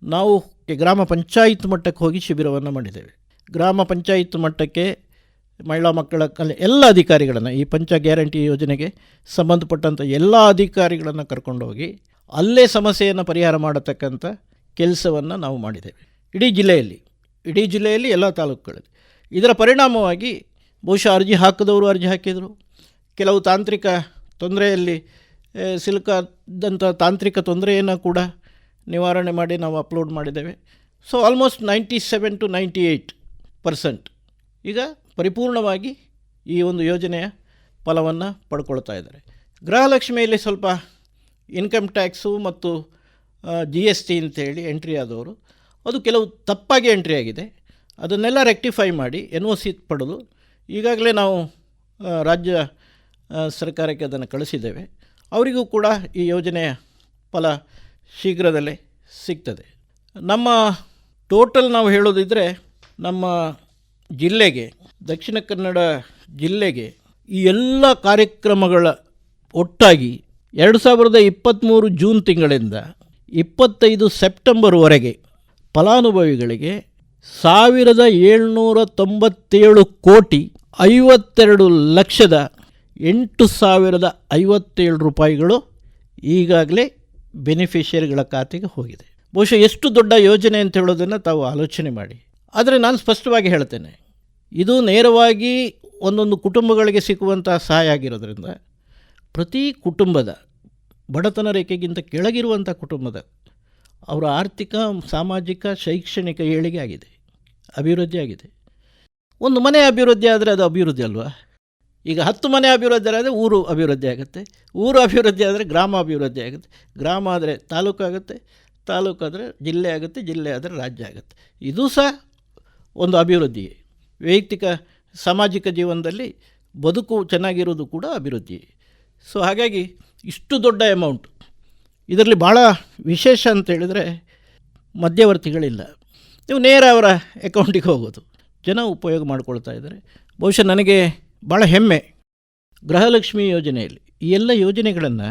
ನಾವು ಗ್ರಾಮ ಪಂಚಾಯತ್ ಮಟ್ಟಕ್ಕೆ ಹೋಗಿ ಶಿಬಿರವನ್ನು ಮಾಡಿದ್ದೇವೆ. ಗ್ರಾಮ ಪಂಚಾಯತ್ ಮಟ್ಟಕ್ಕೆ ಮಹಿಳಾ ಮಕ್ಕಳ ಎಲ್ಲ ಅಧಿಕಾರಿಗಳನ್ನು, ಈ ಪಂಚ ಗ್ಯಾರಂಟಿ ಯೋಜನೆಗೆ ಸಂಬಂಧಪಟ್ಟಂಥ ಎಲ್ಲ ಅಧಿಕಾರಿಗಳನ್ನು ಕರ್ಕೊಂಡೋಗಿ ಅಲ್ಲೇ ಸಮಸ್ಯೆಯನ್ನು ಪರಿಹಾರ ಮಾಡತಕ್ಕಂಥ ಕೆಲಸವನ್ನು ನಾವು ಮಾಡಿದ್ದೇವೆ ಇಡೀ ಜಿಲ್ಲೆಯಲ್ಲಿ ಎಲ್ಲ ತಾಲೂಕುಗಳಲ್ಲಿ. ಇದರ ಪರಿಣಾಮವಾಗಿ ಬಹುಶಃ ಅರ್ಜಿ ಹಾಕಿದವರು ಅರ್ಜಿ ಹಾಕಿದರು, ಕೆಲವು ತಾಂತ್ರಿಕ ತೊಂದರೆಯಲ್ಲಿ ಸಿಲುಕಾದಂಥ ತಾಂತ್ರಿಕ ತೊಂದರೆಯನ್ನು ಕೂಡ ನಿವಾರಣೆ ಮಾಡಿ ನಾವು ಅಪ್ಲೋಡ್ ಮಾಡಿದ್ದೇವೆ. ಸೊ ಆಲ್ಮೋಸ್ಟ್ 97-98% ಈಗ ಪರಿಪೂರ್ಣವಾಗಿ ಈ ಒಂದು ಯೋಜನೆಯ ಫಲವನ್ನು ಪಡ್ಕೊಳ್ತಾ ಇದ್ದಾರೆ. ಗೃಹಲಕ್ಷ್ಮಿಯಲ್ಲಿ ಸ್ವಲ್ಪ ಇನ್ಕಮ್ ಟ್ಯಾಕ್ಸು ಮತ್ತು GST ಅಂತೇಳಿ ಎಂಟ್ರಿ ಆದವರು, ಅದು ಕೆಲವು ತಪ್ಪಾಗಿ ಎಂಟ್ರಿ ಆಗಿದೆ. ಅದನ್ನೆಲ್ಲ ರೆಕ್ಟಿಫೈ ಮಾಡಿ NOC ಪಡೆದು ಈಗಾಗಲೇ ನಾವು ರಾಜ್ಯ ಸರ್ಕಾರಕ್ಕೆ ಅದನ್ನು ಕಳಿಸಿದ್ದೇವೆ. ಅವರಿಗೂ ಕೂಡ ಈ ಯೋಜನೆಯ ಫಲ ಶೀಘ್ರದಲ್ಲೇ ಸಿಗ್ತದೆ. ನಮ್ಮ ಟೋಟಲ್ ನಾವು ಹೇಳೋದಿದ್ದರೆ ನಮ್ಮ ಜಿಲ್ಲೆಗೆ, ದಕ್ಷಿಣ ಕನ್ನಡ ಜಿಲ್ಲೆಗೆ ಈ ಎಲ್ಲ ಕಾರ್ಯಕ್ರಮಗಳ ಒಟ್ಟಾಗಿ 2023 ಜೂನ್ ತಿಂಗಳಿಂದ 25 ಸೆಪ್ಟೆಂಬರ್ವರೆಗೆ ಫಲಾನುಭವಿಗಳಿಗೆ 1,752,52,857 ರೂಪಾಯಿಗಳು ಈಗಾಗಲೇ ಬೆನಿಫಿಷಿಯರಿಗಳ ಖಾತೆಗೆ ಹೋಗಿದೆ. ಬಹುಶಃ ಎಷ್ಟು ದೊಡ್ಡ ಯೋಜನೆ ಅಂತ ಹೇಳೋದನ್ನು ತಾವು ಆಲೋಚನೆ ಮಾಡಿ. ಆದರೆ ನಾನು ಸ್ಪಷ್ಟವಾಗಿ ಹೇಳ್ತೇನೆ, ಇದು ನೇರವಾಗಿ ಒಂದೊಂದು ಕುಟುಂಬಗಳಿಗೆ ಸಿಕ್ಕುವಂಥ ಸಹಾಯ ಆಗಿರೋದ್ರಿಂದ ಪ್ರತಿ ಕುಟುಂಬದ, ಬಡತನ ರೇಖೆಗಿಂತ ಕೆಳಗಿರುವಂಥ ಕುಟುಂಬದ ಅವರ ಆರ್ಥಿಕ, ಸಾಮಾಜಿಕ, ಶೈಕ್ಷಣಿಕ ಏಳಿಗೆ ಆಗಿದೆ, ಅಭಿವೃದ್ಧಿ ಆಗಿದೆ. ಒಂದು ಮನೆ ಅಭಿವೃದ್ಧಿ ಆದರೆ ಅದು ಅಭಿವೃದ್ಧಿ ಅಲ್ವಾ? ಈಗ 10 ಮನೆ ಅಭಿವೃದ್ಧಿ ಆದರೆ ಊರು ಅಭಿವೃದ್ಧಿ ಆಗುತ್ತೆ, ಊರು ಅಭಿವೃದ್ಧಿ ಆದರೆ ಗ್ರಾಮ ಅಭಿವೃದ್ಧಿ ಆಗುತ್ತೆ, ಗ್ರಾಮ ಆದರೆ ತಾಲೂಕು ಆಗುತ್ತೆ, ತಾಲೂಕು ಆದರೆ ಜಿಲ್ಲೆ ಆಗುತ್ತೆ, ಜಿಲ್ಲೆ ಆದರೆ ರಾಜ್ಯ ಆಗುತ್ತೆ. ಇದು ಸಹ ಒಂದು ಅಭಿವೃದ್ಧಿ. ವೈಯಕ್ತಿಕ ಸಾಮಾಜಿಕ ಜೀವನದಲ್ಲಿ ಬದುಕು ಚೆನ್ನಾಗಿರೋದು ಕೂಡ ಅಭಿವೃದ್ಧಿ. ಸೊ ಹಾಗಾಗಿ ಇಷ್ಟು ದೊಡ್ಡ ಅಮೌಂಟ್. ಇದರಲ್ಲಿ ಭಾಳ ವಿಶೇಷ ಅಂತ ಹೇಳಿದರೆ ಮಧ್ಯವರ್ತಿಗಳಿಲ್ಲ, ನೀವು ನೇರ ಅವರ ಅಕೌಂಟಿಗೆ ಹೋಗೋದು, ಜನ ಉಪಯೋಗ ಮಾಡ್ಕೊಳ್ತಾ ಇದ್ದಾರೆ. ಬಹುಶಃ ನನಗೆ ಭಾಳ ಹೆಮ್ಮೆ, ಗೃಹಲಕ್ಷ್ಮಿ ಯೋಜನೆಯಲ್ಲಿ ಈ ಎಲ್ಲ ಯೋಜನೆಗಳನ್ನು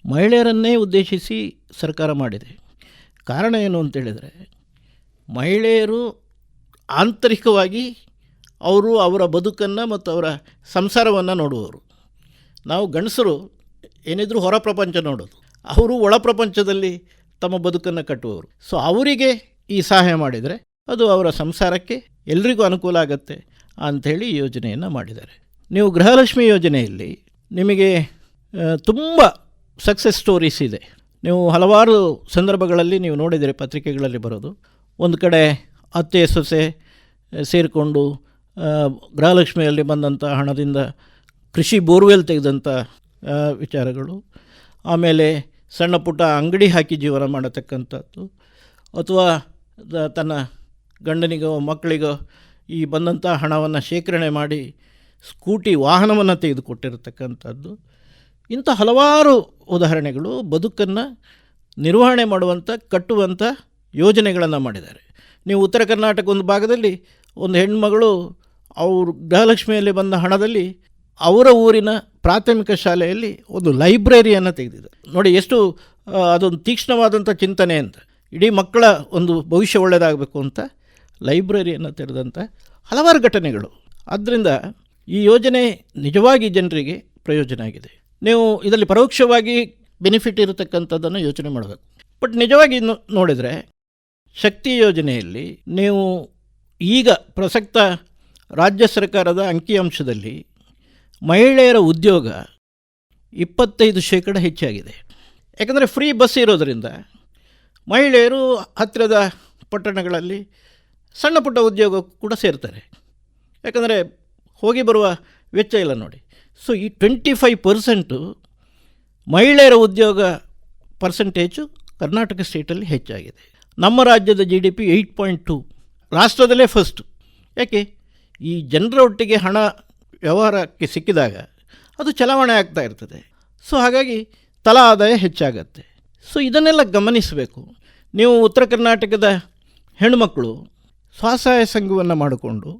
ಮಹಿಳೆಯರನ್ನೇ ಉದ್ದೇಶಿಸಿ ಸರ್ಕಾರ ಮಾಡಿದೆ. ಕಾರಣ ಏನು ಅಂತೇಳಿದರೆ, ಮಹಿಳೆಯರು ಆಂತರಿಕವಾಗಿ ಅವರು ಅವರ ಬದುಕನ್ನು ಮತ್ತು ಅವರ ಸಂಸಾರವನ್ನು ನೋಡುವವರು. ನಾವು ಗಂಡಸರು ಏನಿದ್ರೂ ಹೊರ ಪ್ರಪಂಚ ನೋಡೋದು, ಅವರು ಒಳ ಪ್ರಪಂಚದಲ್ಲಿ ತಮ್ಮ ಬದುಕನ್ನು ಕಟ್ಟುವವರು. ಸೊ ಅವರಿಗೆ ಈ ಸಹಾಯ ಮಾಡಿದರೆ ಅದು ಅವರ ಸಂಸಾರಕ್ಕೆ ಎಲ್ರಿಗೂ ಅನುಕೂಲ ಆಗುತ್ತೆ ಅಂಥೇಳಿ ಈ ಯೋಜನೆಯನ್ನು ಮಾಡಿದ್ದಾರೆ. ನೀವು ಗೃಹಲಕ್ಷ್ಮಿ ಯೋಜನೆಯಲ್ಲಿ ನಿಮಗೆ ತುಂಬ ಸಕ್ಸಸ್ ಸ್ಟೋರೀಸ್ ಇದೆ. ನೀವು ಹಲವಾರು ಸಂದರ್ಭಗಳಲ್ಲಿ ನೀವು ನೋಡಿದರೆ ಪತ್ರಿಕೆಗಳಲ್ಲಿ ಬರೋದು, ಒಂದು ಕಡೆ ಅತ್ತೆ ಸೊಸೆ ಸೇರಿಕೊಂಡು ಗೃಹಲಕ್ಷ್ಮಿಯಲ್ಲಿ ಬಂದಂಥ ಹಣದಿಂದ ಕೃಷಿ ಬೋರ್ವೆಲ್ ತೆಗೆದಂಥ ವಿಚಾರಗಳು, ಆಮೇಲೆ ಸಣ್ಣ ಪುಟ್ಟ ಅಂಗಡಿ ಹಾಕಿ ಜೀವನ ಮಾಡತಕ್ಕಂಥದ್ದು, ಅಥವಾ ತನ್ನ ಗಂಡನಿಗೋ ಮಕ್ಕಳಿಗೋ ಈ ಬಂದಂಥ ಹಣವನ್ನು ಶೇಖರಣೆ ಮಾಡಿ ಸ್ಕೂಟಿ ವಾಹನವನ್ನು ತೆಗೆದುಕೊಟ್ಟಿರತಕ್ಕಂಥದ್ದು. ಇಂಥ ಹಲವಾರು ಉದಾಹರಣೆಗಳು ಬದುಕನ್ನು ನಿರ್ವಹಣೆ ಮಾಡುವಂಥ, ಕಟ್ಟುವಂಥ ಯೋಜನೆಗಳನ್ನು ಮಾಡಿದ್ದಾರೆ. ನೀವು ಉತ್ತರ ಕರ್ನಾಟಕ ಒಂದು ಭಾಗದಲ್ಲಿ ಒಂದು ಹೆಣ್ಮಗಳು ಅವರು ಗೃಹಲಕ್ಷ್ಮಿಯಲ್ಲಿ ಬಂದ ಹಣದಲ್ಲಿ ಅವರ ಊರಿನ ಪ್ರಾಥಮಿಕ ಶಾಲೆಯಲ್ಲಿ ಒಂದು ಲೈಬ್ರರಿಯನ್ನು ತೆಗೆದಿದ್ದಾರೆ. ನೋಡಿ ಎಷ್ಟು ಅದೊಂದು ತೀಕ್ಷ್ಣವಾದಂಥ ಚಿಂತನೆ ಅಂತ. ಇಡೀ ಮಕ್ಕಳ ಒಂದು ಭವಿಷ್ಯ ಒಳ್ಳೆಯದಾಗಬೇಕು ಅಂತ ಲೈಬ್ರರಿಯನ್ನು ತೆರೆದಂಥ ಹಲವಾರು ಘಟನೆಗಳು. ಆದ್ದರಿಂದ ಈ ಯೋಜನೆ ನಿಜವಾಗಿ ಜನರಿಗೆ ಪ್ರಯೋಜನ ಆಗಿದೆ. ನೀವು ಇದರಲ್ಲಿ ಪರೋಕ್ಷವಾಗಿ ಬೆನಿಫಿಟ್ ಇರತಕ್ಕಂಥದ್ದನ್ನು ಯೋಚನೆ ಮಾಡಬೇಕು. ಬಟ್ ನಿಜವಾಗಿ ನೋಡಿದರೆ ಶಕ್ತಿ ಯೋಜನೆಯಲ್ಲಿ ನೀವು ಈಗ ಪ್ರಸಕ್ತ ರಾಜ್ಯ ಸರ್ಕಾರದ ಅಂಕಿಅಂಶದಲ್ಲಿ ಮಹಿಳೆಯರ ಉದ್ಯೋಗ 25% ಹೆಚ್ಚಾಗಿದೆ. ಯಾಕಂದರೆ ಫ್ರೀ ಬಸ್ ಇರೋದರಿಂದ ಮಹಿಳೆಯರು ಹತ್ತಿರದ ಪಟ್ಟಣಗಳಲ್ಲಿ ಸಣ್ಣ ಪುಟ್ಟ ಉದ್ಯೋಗಕ್ಕೂ ಕೂಡ ಸೇರ್ತಾರೆ. ಯಾಕಂದರೆ ಹೋಗಿ ಬರುವ ವೆಚ್ಚ ಇಲ್ಲ ನೋಡಿ. ಸೊ ಈ 25% ಮಹಿಳೆಯರ ಉದ್ಯೋಗ ಪರ್ಸೆಂಟೇಜು ಕರ್ನಾಟಕ ಸ್ಟೇಟಲ್ಲಿ ಹೆಚ್ಚಾಗಿದೆ. ನಮ್ಮ ರಾಜ್ಯದ GDP 8.2, ರಾಷ್ಟ್ರದಲ್ಲೇ ಫಸ್ಟು. ಯಾಕೆ? ಈ ಜನರ ಒಟ್ಟಿಗೆ ಹಣ ವ್ಯವಹಾರಕ್ಕೆ ಸಿಕ್ಕಿದಾಗ ಅದು ಚಲಾವಣೆ ಆಗ್ತಾ ಇರ್ತದೆ. ಸೊ ಹಾಗಾಗಿ ತಲಾ ಆದಾಯ ಹೆಚ್ಚಾಗತ್ತೆ. ಸೊ ಇದನ್ನೆಲ್ಲ ಗಮನಿಸಬೇಕು. ನೀವು ಉತ್ತರ ಕರ್ನಾಟಕದ ಹೆಣ್ಣುಮಕ್ಕಳು ಸ್ವಸಹಾಯ ಸಂಘವನ್ನು ಮಾಡಿಕೊಂಡು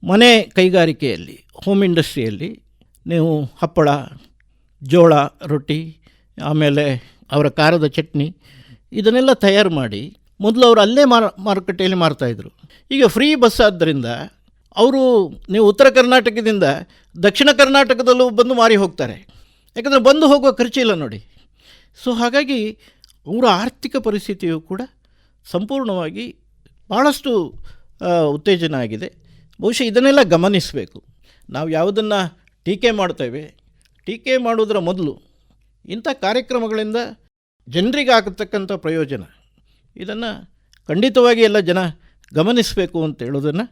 ಮನೆ ಕೈಗಾರಿಕೆಯಲ್ಲಿ, ಹೋಮ್ ಇಂಡಸ್ಟ್ರಿಯಲ್ಲಿ ನೀವು ಹಪ್ಪಳ, ಜೋಳ ರೊಟ್ಟಿ, ಆಮೇಲೆ ಅವರ ಖಾರದ ಚಟ್ನಿ ಇದನ್ನೆಲ್ಲ ತಯಾರು ಮಾಡಿ ಮೊದಲು ಅವರು ಅಲ್ಲೇ ಮಾರುಕಟ್ಟೆಯಲ್ಲಿ ಮಾರ್ತಾಯಿದ್ರು. ಈಗ ಫ್ರೀ ಬಸ್ ಆದ್ದರಿಂದ ಅವರು ನೀವು ಉತ್ತರ ಕರ್ನಾಟಕದಿಂದ ದಕ್ಷಿಣ ಕರ್ನಾಟಕದಲ್ಲೂ ಬಂದು ಮಾರಿ ಹೋಗ್ತಾರೆ. ಯಾಕಂದರೆ ಬಂದು ಹೋಗುವ ಖರ್ಚಿಲ್ಲ ನೋಡಿ. ಸೊ ಹಾಗಾಗಿ ಅವರ ಆರ್ಥಿಕ ಪರಿಸ್ಥಿತಿಯು ಕೂಡ ಸಂಪೂರ್ಣವಾಗಿ ಭಾಳಷ್ಟು ಉತ್ತೇಜನ ಆಗಿದೆ. ಬಹುಶಃ ಇದನ್ನೆಲ್ಲ ಗಮನಿಸಬೇಕು. ನಾವು ಯಾವುದನ್ನು ಟೀಕೆ ಮಾಡ್ತೇವೆ, ಟೀಕೆ ಮಾಡೋದರ ಮೊದಲು ಇಂಥ ಕಾರ್ಯಕ್ರಮಗಳಿಂದ ಜನರಿಗೆ ಆಗತಕ್ಕಂಥ ಪ್ರಯೋಜನ ಇದನ್ನು ಖಂಡಿತವಾಗಿ ಎಲ್ಲ ಜನ ಗಮನಿಸಬೇಕು ಅಂತ ಹೇಳೋದನ್ನು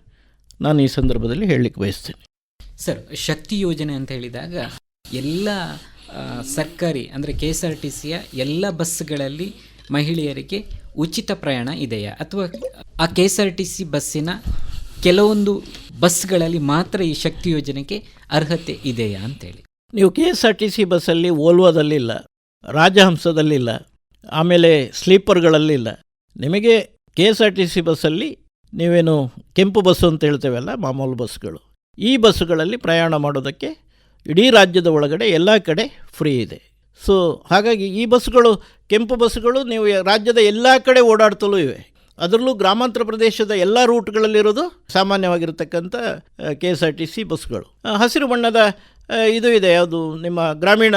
ನಾನು ಈ ಸಂದರ್ಭದಲ್ಲಿ ಹೇಳಲಿಕ್ಕೆ ಬಯಸ್ತೇನೆ. ಸರ್, ಶಕ್ತಿ ಯೋಜನೆ ಅಂತ ಹೇಳಿದಾಗ ಎಲ್ಲ ಸರ್ಕಾರಿ ಅಂದರೆ KSRTCಯ ಎಲ್ಲ ಬಸ್ಗಳಲ್ಲಿ ಮಹಿಳೆಯರಿಗೆ ಉಚಿತ ಪ್ರಯಾಣ ಇದೆಯಾ, ಅಥವಾ ಆ KSRTC ಬಸ್ಸಿನ ಕೆಲವೊಂದು ಬಸ್ಗಳಲ್ಲಿ ಮಾತ್ರ ಈ ಶಕ್ತಿ ಯೋಜನೆಗೆ ಅರ್ಹತೆ ಇದೆಯಾ ಅಂತೇಳಿ? ನೀವು KSRTC ಬಸ್ಸಲ್ಲಿ ಓಲ್ವಾದಲ್ಲಿಲ್ಲ, ರಾಜಹಂಸದಲ್ಲಿಲ್ಲ, ಆಮೇಲೆ ಸ್ಲೀಪರ್ಗಳಲ್ಲಿಲ್ಲ. ನಿಮಗೆ KSRTC ಬಸ್ಸಲ್ಲಿ ನೀವೇನು ಕೆಂಪು ಬಸ್ಸು ಅಂತ ಹೇಳ್ತೇವಲ್ಲ, ಮಾಮೂಲು ಬಸ್ಗಳು, ಈ ಬಸ್ಸುಗಳಲ್ಲಿ ಪ್ರಯಾಣ ಮಾಡೋದಕ್ಕೆ ಇಡೀ ರಾಜ್ಯದ ಒಳಗಡೆ ಎಲ್ಲ ಕಡೆ ಫ್ರೀ ಇದೆ. ಸೊ ಹಾಗಾಗಿ ಈ ಬಸ್ಸುಗಳು, ಕೆಂಪು ಬಸ್ಸುಗಳು ನೀವು ರಾಜ್ಯದ ಎಲ್ಲ ಕಡೆ ಓಡಾಡ್ತಲೂ ಇವೆ. ಅದರಲ್ಲೂ ಗ್ರಾಮಾಂತರ ಪ್ರದೇಶದ ಎಲ್ಲ ರೂಟ್ಗಳಲ್ಲಿರೋದು ಸಾಮಾನ್ಯವಾಗಿರತಕ್ಕಂಥ KSRTC ಬಸ್ಸುಗಳು. ಹಸಿರು ಬಣ್ಣದ ಇದು ಇದೆ, ಯಾವುದು ನಿಮ್ಮ ಗ್ರಾಮೀಣ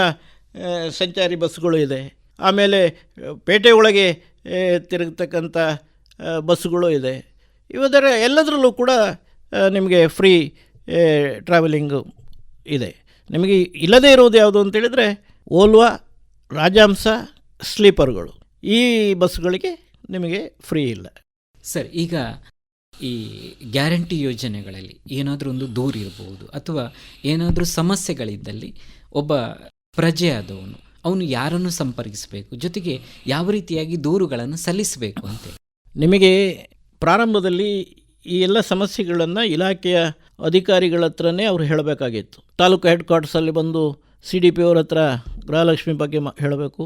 ಸಂಚಾರಿ ಬಸ್ಸುಗಳು ಇದೆ. ಆಮೇಲೆ ಪೇಟೆ ಒಳಗೆ ತಿರುಗತಕ್ಕಂಥ ಬಸ್ಸುಗಳು ಇದೆ. ಇವದರ ಎಲ್ಲದರಲ್ಲೂ ಕೂಡ ನಿಮಗೆ ಫ್ರೀ ಟ್ರಾವೆಲಿಂಗು ಇದೆ. ನಿಮಗೆ ಇಲ್ಲದೇ ಇರುವುದು ಯಾವುದು ಅಂತೇಳಿದರೆ ಓಲ್ವಾ, ರಾಜಹಂಸ, ಸ್ಲೀಪರ್ಗಳು, ಈ ಬಸ್ಸುಗಳಿಗೆ ನಿಮಗೆ ಫ್ರೀ ಇಲ್ಲ. ಸರ್, ಈಗ ಈ ಗ್ಯಾರಂಟಿ ಯೋಜನೆಗಳಲ್ಲಿ ಏನಾದರೂ ಒಂದು ದೂರು ಇರಬಹುದು, ಅಥವಾ ಏನಾದರೂ ಸಮಸ್ಯೆಗಳಿದ್ದಲ್ಲಿ ಒಬ್ಬ ಪ್ರಜೆಯಾದವನು ಅವನು ಯಾರನ್ನು ಸಂಪರ್ಕಿಸಬೇಕು, ಜೊತೆಗೆ ಯಾವ ರೀತಿಯಾಗಿ ದೂರುಗಳನ್ನು ಸಲ್ಲಿಸಬೇಕು ಅಂತೇಳಿ? ನಿಮಗೆ ಪ್ರಾರಂಭದಲ್ಲಿ ಈ ಎಲ್ಲ ಸಮಸ್ಯೆಗಳನ್ನು ಇಲಾಖೆಯ ಅಧಿಕಾರಿಗಳ ಹತ್ರನೇ ಅವರು ಹೇಳಬೇಕಾಗಿತ್ತು. ತಾಲೂಕು ಹೆಡ್ ಕ್ವಾರ್ಟರ್ಸಲ್ಲಿ ಬಂದು CDP ಅವ್ರ ಹತ್ರ ಗೃಹಲಕ್ಷ್ಮಿ ಬಗ್ಗೆ ಹೇಳಬೇಕು,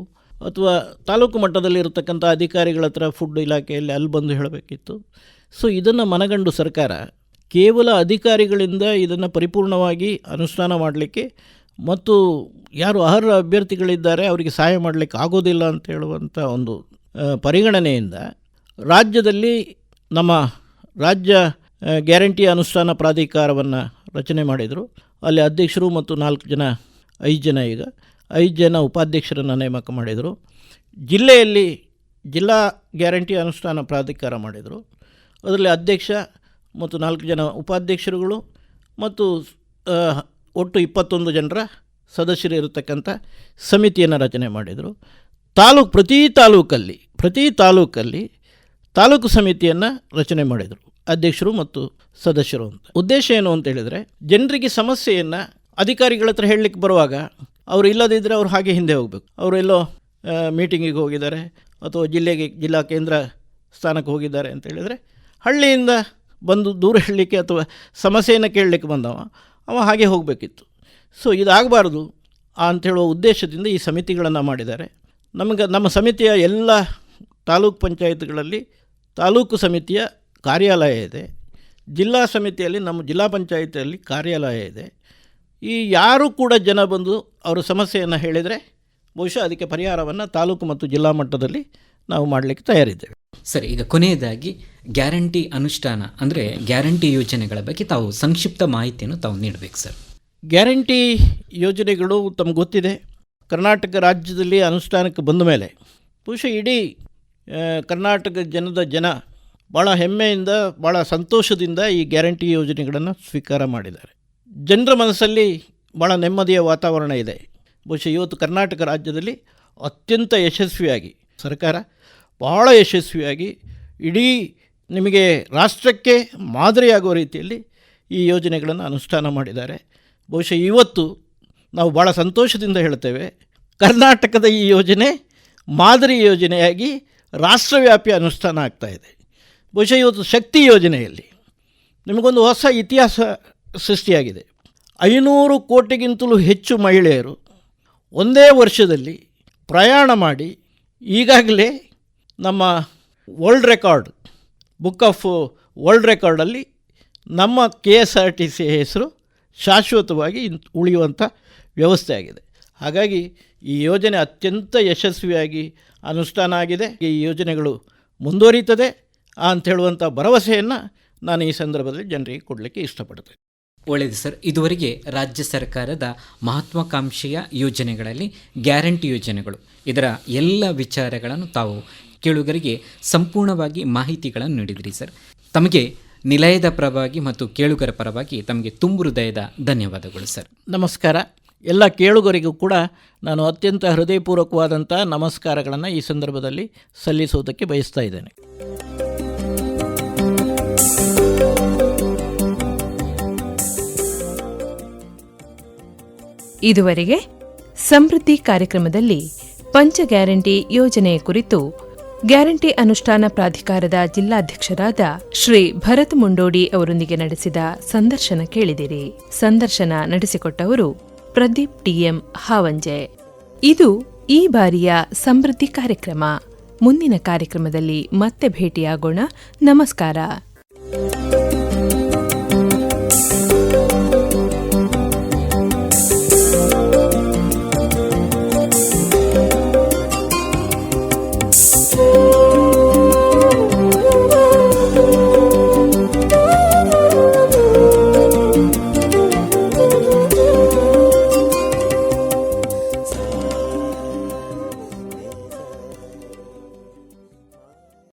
ಅಥವಾ ತಾಲೂಕು ಮಟ್ಟದಲ್ಲಿ ಇರತಕ್ಕಂಥ ಅಧಿಕಾರಿಗಳ ಹತ್ರ ಫುಡ್ ಇಲಾಖೆಯಲ್ಲಿ ಅಲ್ಲಿ ಬಂದು ಹೇಳಬೇಕಿತ್ತು. ಸೊ ಇದನ್ನು ಮನಗಂಡು ಸರ್ಕಾರ ಕೇವಲ ಅಧಿಕಾರಿಗಳಿಂದ ಇದನ್ನು ಪರಿಪೂರ್ಣವಾಗಿ ಅನುಷ್ಠಾನ ಮಾಡಲಿಕ್ಕೆ ಮತ್ತು ಯಾರು ಅರ್ಹ ಅಭ್ಯರ್ಥಿಗಳಿದ್ದಾರೆ ಅವರಿಗೆ ಸಹಾಯ ಮಾಡಲಿಕ್ಕೆ ಆಗೋದಿಲ್ಲ ಅಂತ ಹೇಳುವಂಥ ಒಂದು ಪರಿಗಣನೆಯಿಂದ ರಾಜ್ಯದಲ್ಲಿ ನಮ್ಮ ರಾಜ್ಯ ಗ್ಯಾರಂಟಿ ಅನುಷ್ಠಾನ ಪ್ರಾಧಿಕಾರವನ್ನು ರಚನೆ ಮಾಡಿದರು. ಅಲ್ಲಿ ಅಧ್ಯಕ್ಷರು ಮತ್ತು 5 ಜನ ಈಗ 5 ಜನ ಉಪಾಧ್ಯಕ್ಷರನ್ನು ನೇಮಕ ಮಾಡಿದರು. ಜಿಲ್ಲೆಯಲ್ಲಿ ಜಿಲ್ಲಾ ಗ್ಯಾರಂಟಿ ಅನುಷ್ಠಾನ ಪ್ರಾಧಿಕಾರ ಮಾಡಿದರು. ಅದರಲ್ಲಿ ಅಧ್ಯಕ್ಷ ಮತ್ತು 4 ಜನ ಉಪಾಧ್ಯಕ್ಷರುಗಳು ಮತ್ತು ಒಟ್ಟು 21 ಜನರ ಸದಸ್ಯರು ಇರತಕ್ಕಂಥ ಸಮಿತಿಯನ್ನು ರಚನೆ ಮಾಡಿದರು. ಪ್ರತಿ ತಾಲೂಕಲ್ಲಿ ತಾಲೂಕು ಸಮಿತಿಯನ್ನು ರಚನೆ ಮಾಡಿದರು, ಅಧ್ಯಕ್ಷರು ಮತ್ತು ಸದಸ್ಯರು ಅಂತ. ಉದ್ದೇಶ ಏನು ಅಂತ ಹೇಳಿದರೆ, ಜನರಿಗೆ ಸಮಸ್ಯೆಯನ್ನು ಅಧಿಕಾರಿಗಳ ಹತ್ರ ಹೇಳಲಿಕ್ಕೆ ಬರುವಾಗ ಅವರು ಇಲ್ಲದಿದ್ದರೆ ಅವ್ರು ಹಾಗೆ ಹಿಂದೆ ಹೋಗಬೇಕು. ಅವರೆಲ್ಲೋ ಮೀಟಿಂಗಿಗೆ ಹೋಗಿದ್ದಾರೆ ಅಥವಾ ಜಿಲ್ಲಾ ಕೇಂದ್ರ ಸ್ಥಾನಕ್ಕೆ ಹೋಗಿದ್ದಾರೆ ಅಂತ ಹೇಳಿದರೆ, ಹಳ್ಳಿಯಿಂದ ಬಂದು ದೂರ ಹೇಳಲಿಕ್ಕೆ ಅಥವಾ ಸಮಸ್ಯೆಯನ್ನು ಕೇಳಲಿಕ್ಕೆ ಅವ ಹಾಗೆ ಹೋಗಬೇಕಿತ್ತು. ಸೊ ಇದಾಗಬಾರ್ದು ಅಂಥೇಳುವ ಉದ್ದೇಶದಿಂದ ಈ ಸಮಿತಿಗಳನ್ನು ಮಾಡಿದ್ದಾರೆ. ನಮ್ಮ ಸಮಿತಿಯ ಎಲ್ಲ ತಾಲೂಕು ಪಂಚಾಯತ್ಗಳಲ್ಲಿ ತಾಲೂಕು ಸಮಿತಿಯ ಕಾರ್ಯಾಲಯ ಇದೆ. ಜಿಲ್ಲಾ ಸಮಿತಿಯಲ್ಲಿ ನಮ್ಮ ಜಿಲ್ಲಾ ಪಂಚಾಯತಿಯಲ್ಲಿ ಕಾರ್ಯಾಲಯ ಇದೆ. ಈ ಯಾರೂ ಕೂಡ ಜನ ಬಂದು ಅವರ ಸಮಸ್ಯೆಯನ್ನು ಹೇಳಿದರೆ ಬಹುಶಃ ಅದಕ್ಕೆ ಪರಿಹಾರವನ್ನು ತಾಲೂಕು ಮತ್ತು ಜಿಲ್ಲಾ ಮಟ್ಟದಲ್ಲಿ ನಾವು ಮಾಡಲಿಕ್ಕೆ ತಯಾರಿದ್ದೇವೆ. ಸರಿ, ಈಗ ಕೊನೆಯದಾಗಿ ಗ್ಯಾರಂಟಿ ಅನುಷ್ಠಾನ ಅಂದರೆ ಗ್ಯಾರಂಟಿ ಯೋಜನೆಗಳ ಬಗ್ಗೆ ತಾವು ಸಂಕ್ಷಿಪ್ತ ಮಾಹಿತಿಯನ್ನು ತಾವು ನೀಡಬೇಕು ಸರ್. ಗ್ಯಾರಂಟಿ ಯೋಜನೆಗಳು ತಮಗೆ ಗೊತ್ತಿದೆ. ಕರ್ನಾಟಕ ರಾಜ್ಯದಲ್ಲಿ ಅನುಷ್ಠಾನಕ್ಕೆ ಬಂದ ಮೇಲೆ ಬಹುಶಃ ಇಡೀ ಕರ್ನಾಟಕ ಜನ ಭಾಳ ಹೆಮ್ಮೆಯಿಂದ, ಭಾಳ ಸಂತೋಷದಿಂದ ಈ ಗ್ಯಾರಂಟಿ ಯೋಜನೆಗಳನ್ನು ಸ್ವೀಕಾರ ಮಾಡಿದ್ದಾರೆ. ಜನರ ಮನಸ್ಸಲ್ಲಿ ಭಾಳ ನೆಮ್ಮದಿಯ ವಾತಾವರಣ ಇದೆ. ಬಹುಶಃ ಇವತ್ತು ಕರ್ನಾಟಕ ರಾಜ್ಯದಲ್ಲಿ ಅತ್ಯಂತ ಯಶಸ್ವಿಯಾಗಿ ಸರ್ಕಾರ ಭಾಳ ಯಶಸ್ವಿಯಾಗಿ ಇಡೀ ನಿಮಗೆ ರಾಷ್ಟ್ರಕ್ಕೆ ಮಾದರಿಯಾಗುವ ರೀತಿಯಲ್ಲಿ ಈ ಯೋಜನೆಗಳನ್ನು ಅನುಷ್ಠಾನ ಮಾಡಿದ್ದಾರೆ. ಬಹುಶಃ ಇವತ್ತು ನಾವು ಭಾಳ ಸಂತೋಷದಿಂದ ಹೇಳ್ತೇವೆ, ಕರ್ನಾಟಕದ ಈ ಯೋಜನೆ ಮಾದರಿ ಯೋಜನೆಯಾಗಿ ರಾಷ್ಟ್ರವ್ಯಾಪಿ ಅನುಷ್ಠಾನ ಆಗ್ತಾಯಿದೆ. ಬಹುಶಃ ಇವತ್ತು ಶಕ್ತಿ ಯೋಜನೆಯಲ್ಲಿ ನಿಮಗೊಂದು ಹೊಸ ಇತಿಹಾಸ ಸೃಷ್ಟಿಯಾಗಿದೆ. 500 ಕೋಟಿಗಿಂತಲೂ ಹೆಚ್ಚು ಮಹಿಳೆಯರು ಒಂದೇ ವರ್ಷದಲ್ಲಿ ಪ್ರಯಾಣ ಮಾಡಿ ಈಗಾಗಲೇ ನಮ್ಮ world record, book of world ರೆಕಾರ್ಡಲ್ಲಿ ನಮ್ಮ KSRTC ಹೆಸರು ಶಾಶ್ವತವಾಗಿ ಉಳಿಯುವಂಥ ವ್ಯವಸ್ಥೆ ಆಗಿದೆ. ಹಾಗಾಗಿ ಈ ಯೋಜನೆ ಅತ್ಯಂತ ಯಶಸ್ವಿಯಾಗಿ ಅನುಷ್ಠಾನ ಆಗಿದೆ. ಈ ಯೋಜನೆಗಳು ಮುಂದುವರಿಯುತ್ತದೆ ಅಂತ ಹೇಳುವಂಥ ಭರವಸೆಯನ್ನು ನಾನು ಈ ಸಂದರ್ಭದಲ್ಲಿ ಜನರಿಗೆ ಕೊಡಲಿಕ್ಕೆ ಇಷ್ಟಪಡ್ತೇನೆ. ಒಳ್ಳೆಯದು ಸರ್. ಇದುವರೆಗೆ ರಾಜ್ಯ ಸರ್ಕಾರದ ಮಹತ್ವಾಕಾಂಕ್ಷೆಯ ಯೋಜನೆಗಳಲ್ಲಿ ಗ್ಯಾರಂಟಿ ಯೋಜನೆಗಳು, ಇದರ ಎಲ್ಲ ವಿಚಾರಗಳನ್ನು ತಾವು ಕೇಳುಗರಿಗೆ ಸಂಪೂರ್ಣವಾಗಿ ಮಾಹಿತಿಗಳನ್ನು ನೀಡಿದಿರಿ ಸರ್. ತಮಗೆ ನಿಲಯದ ಪರವಾಗಿ ಮತ್ತು ಕೇಳುಗರ ಪರವಾಗಿ ತಮಗೆ ತುಂಬು ಹೃದಯದ ಧನ್ಯವಾದಗಳು ಸರ್. ನಮಸ್ಕಾರ. ಎಲ್ಲ ಕೇಳುಗರಿಗೂ ಕೂಡ ನಾನು ಅತ್ಯಂತ ಹೃದಯಪೂರ್ವಕವಾದಂಥ ನಮಸ್ಕಾರಗಳನ್ನು ಈ ಸಂದರ್ಭದಲ್ಲಿ ಸಲ್ಲಿಸುವುದಕ್ಕೆ ಬಯಸ್ತಾ ಇದ್ದೇನೆ. ಇದುವರೆಗೆ ಸಮೃದ್ಧಿ ಕಾರ್ಯಕ್ರಮದಲ್ಲಿ ಪಂಚ ಗ್ಯಾರಂಟಿ ಯೋಜನೆಯ ಕುರಿತು ಗ್ಯಾರಂಟಿ ಅನುಷ್ಠಾನ ಪ್ರಾಧಿಕಾರದ ಜಿಲ್ಲಾಧ್ಯಕ್ಷರಾದ ಶ್ರೀ ಭರತ್ ಮುಂಡೋಡಿ ಅವರೊಂದಿಗೆ ನಡೆಸಿದ ಸಂದರ್ಶನ ಕೇಳಿದಿರಿ. ಸಂದರ್ಶನ ನಡೆಸಿಕೊಟ್ಟವರು ಪ್ರದೀಪ್ TM ಹಾವಂಜೆ. ಇದು ಈ ಬಾರಿಯ ಸಮೃದ್ಧಿ ಕಾರ್ಯಕ್ರಮ. ಮುಂದಿನ ಕಾರ್ಯಕ್ರಮದಲ್ಲಿ ಮತ್ತೆ ಭೇಟಿಯಾಗೋಣ. ನಮಸ್ಕಾರ.